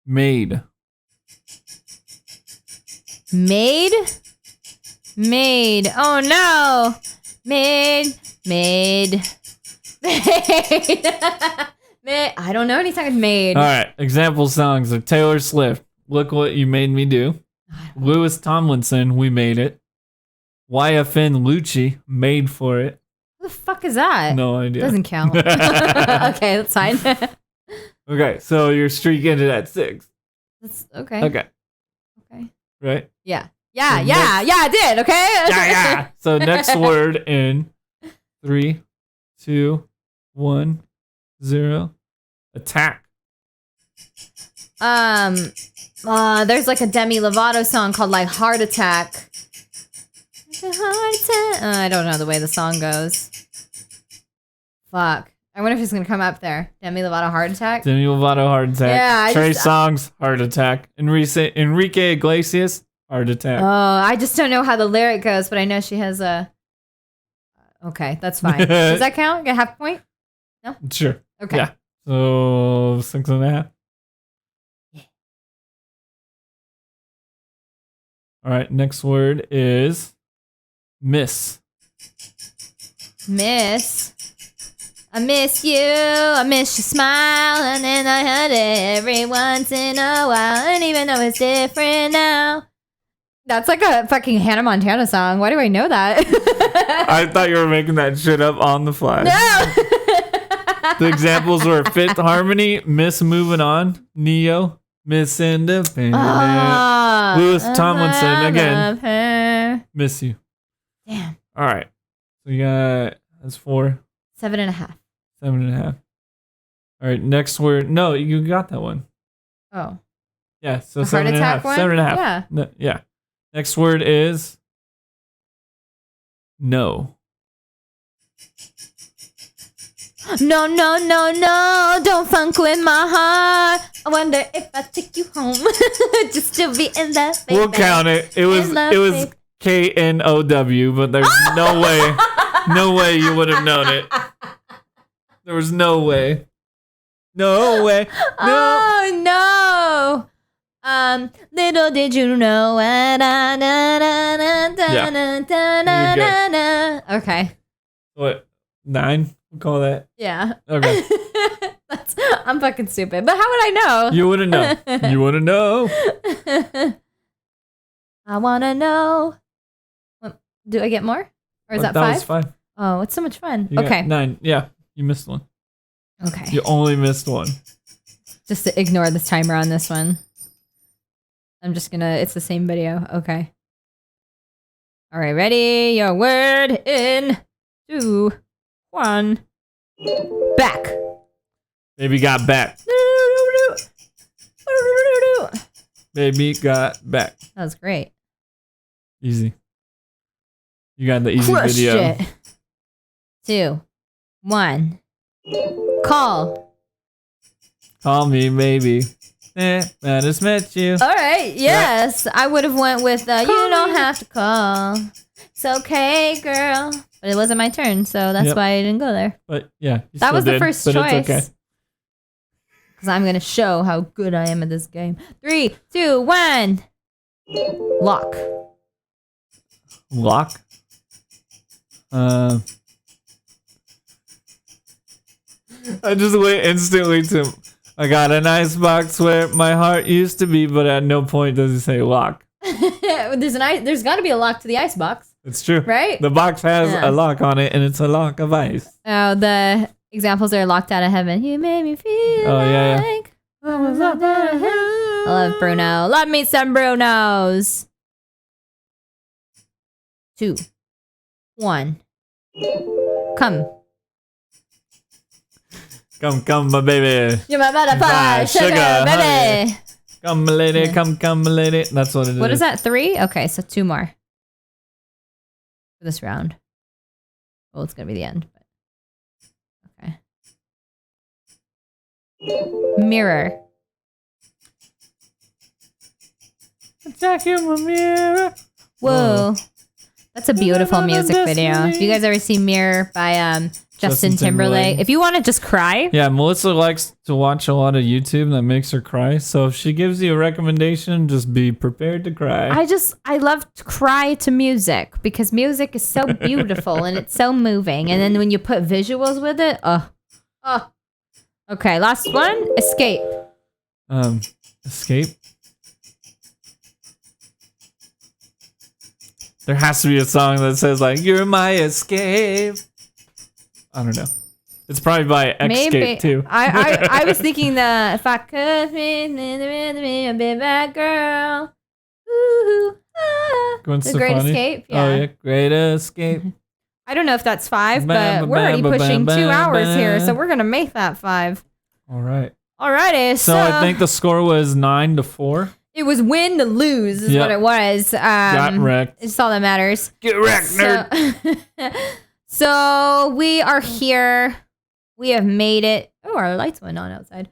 Made. Made? Made. Oh no. Made. Made. Made. I don't know any song made. All right. Example songs are Taylor Swift, Look What You Made Me Do. Louis Tomlinson, We Made It. YFN Lucci, Made for It. What the fuck is that? No idea. Doesn't count. Okay, that's fine. Okay, so your streak ended at 6. That's okay. Okay. Okay. Right? Yeah. Yeah, I did, okay? Yeah. So next word in 3, 2, 1, 0. Attack. There's like a Demi Lovato song called like Heart Attack. Heart Attack. I don't know the way the song goes. Fuck. I wonder if it's gonna come up there. Demi Lovato Heart Attack. Demi Lovato Heart Attack. Yeah, Trey Songz Heart Attack. Enrique Iglesias Heart Attack. Oh, I just don't know how the lyric goes, but I know she has a. Okay, that's fine. Does that count? Get a half point? No. Sure. Okay. Yeah. So 6.5. Yeah. All right. Next word is miss. Miss. I miss you. I miss your smile, and then I heard it every once in a while, and even though it's different now. That's like a fucking Hannah Montana song. Why do I know that? I thought you were making that shit up on the fly. No. The examples were Fifth Harmony, Miss Moving On, Neo, Miss Independent, Louis Tomlinson again. Miss You. Damn. All right. So you got, that's 4. 7.5. 7.5. All right. Next word. No, you got that one. Oh. Yeah. So The heart 7.5. attack one? 7.5. Yeah. No, yeah. Next word is no. No, no, no, no, don't funk with my heart. I wonder if I take you home just to be in that. We'll count it. It was KNOW, but there's no way you would have known it. There was no way. No way. No. Oh no. Little did you know. Okay. What? 9? We'll call that. Yeah. Okay. I'm fucking stupid. But how would I know? You wouldn't know. You wouldn't know. I wanna know. Do I get more? Or is that 5? That was 5. Oh, it's so much fun. You got Okay. 9. Yeah. You missed one. Okay. You only missed one. Just to ignore the timer on this one. I'm just gonna, it's the same video. Okay. All right, ready? Your word in 2, 1. Back. Baby got back. Baby got back. That was great. Easy. You got the easy Crushed video. it. 2, 1. Call. Call me, baby. I just met you. All right. Yes, I would have went with you don't have to call. It's okay, girl. But it wasn't my turn, so that's Yep. why I didn't go there. But yeah, you That still was the did, first but choice. It's okay. Because I'm gonna show how good I am at this game. 3, 2, 1. Lock. Lock. I just went instantly to. I got an ice box where my heart used to be, but at no point does it say lock. There's got to be a lock to the ice box, It's true. right? The box has Yeah. a lock on it, and it's a lock of ice. Oh, the examples are locked out of heaven. You made me feel yeah. like I was locked out of heaven. I love Bruno. Love me some Brunos. 2, 1. Come. Come, my baby. You're my butterfly, sugar, Sugar, baby. Come, my lady. Come, my lady. That's what it is. What is that? 3? Okay, so 2 more for this round. Well, it's gonna be the end. But okay. Mirror. Attack you, my mirror. Whoa. That's a beautiful music video. If you guys ever see Mirror by Justin Timberlake, if you want to just cry, Yeah, Melissa likes to watch a lot of YouTube that makes her cry. So if she gives you a recommendation, just be prepared to cry. I love to cry to music because music is so beautiful and it's so moving. And then when you put visuals with it, Okay, last one. Escape. Escape. There has to be a song that says like "You're my escape." I don't know. It's probably by Escape too. I was thinking that if I could be a big bad girl. Ooh, Gwen the Great Stefani? Escape. Yeah. Oh yeah, Great Escape. I don't know if that's 5, Bam, but we're bam, already bam, pushing bam, 2 hours bam. here, so we're gonna make that 5. All right. Alrighty, So I think the score was 9-4. it was win to lose is Yep. what it was. Got wrecked. It's all that matters. Get wrecked, nerd. So we are here. We have made it. Oh, our lights went on outside.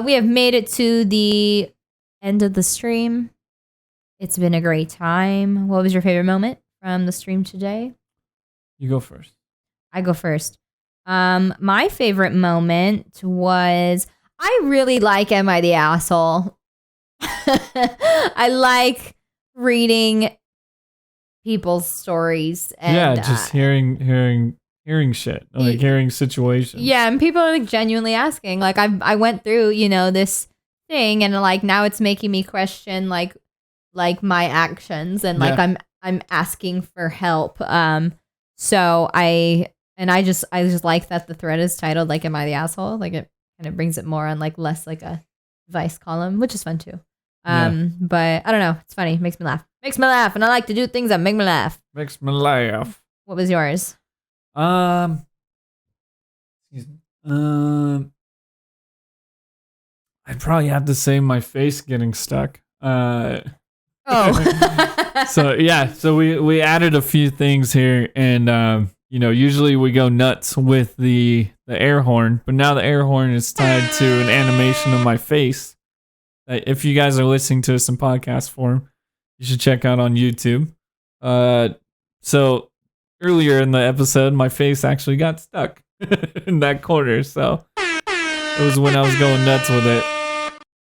We have made it to the end of the stream. It's been a great time. What was your favorite moment from the stream today? You go first. I go first. My favorite moment was I really like Am I the Asshole? I like reading people's stories and Yeah, just hearing shit, like hearing situations. yeah, and people are like genuinely asking. Like I went through, this thing and like now it's making me question like my actions and like Yeah. I'm asking for help. So I just like that the thread is titled like Am I the Asshole? Like it kind of brings it more on like less like a advice column, which is fun too. But I don't know, it's funny, makes me laugh. Makes me laugh, and I like to do things that make me laugh. Makes me laugh. What was yours? Excuse me. I'd probably have to say my face getting stuck. Oh. So we added a few things here, and usually we go nuts with the air horn, but now the air horn is tied to an animation of my face. If you guys are listening to us in podcast form, you should check out on YouTube. So earlier in the episode, my face actually got stuck in that corner, so it was when I was going nuts with it.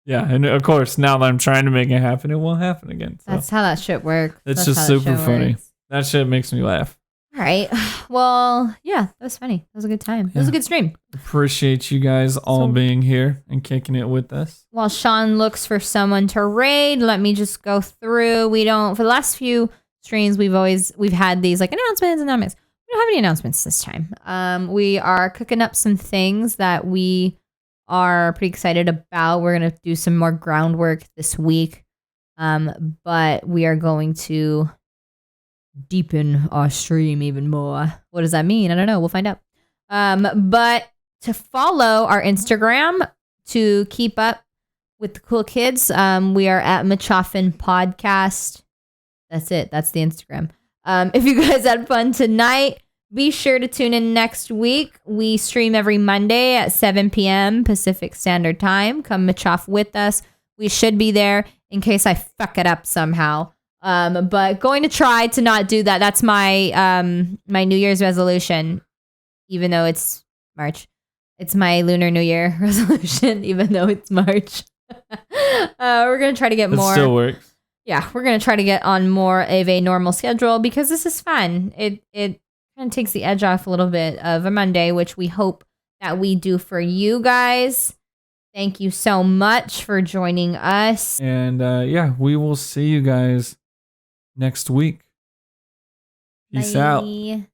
Yeah, and of course, now that I'm trying to make it happen, it won't happen again. So. That's how that shit works. It's That's just how that super shit funny. works. That shit makes me laugh. All right. Well, yeah, that was funny. That was a good time. It was a good stream. Appreciate you guys all being here and kicking it with us. While Sean looks for someone to raid, let me just go through. For the last few streams, we've had these like announcements. We don't have any announcements this time. We are cooking up some things that we are pretty excited about. We're gonna do some more groundwork this week. But we are going to deepen our stream even more. What does that mean? I don't know. We'll find out. But to follow our Instagram to keep up with the cool kids, we are at Machoff'n Podcast. That's it. That's the Instagram. If you guys had fun tonight, be sure to tune in next week. We stream every Monday at 7 p.m. Pacific Standard Time. Come Machoff with us. We should be there in case I fuck it up somehow. But going to try to not do that. That's my my New Year's resolution, even though it's March. It's my Lunar New Year resolution, even though it's March. We're gonna try to get more. It still works. Yeah, we're gonna try to get on more of a normal schedule because this is fun. It kind of takes the edge off a little bit of a Monday, which we hope that we do for you guys. Thank you so much for joining us. And yeah, we will see you guys next week. Peace out. Bye.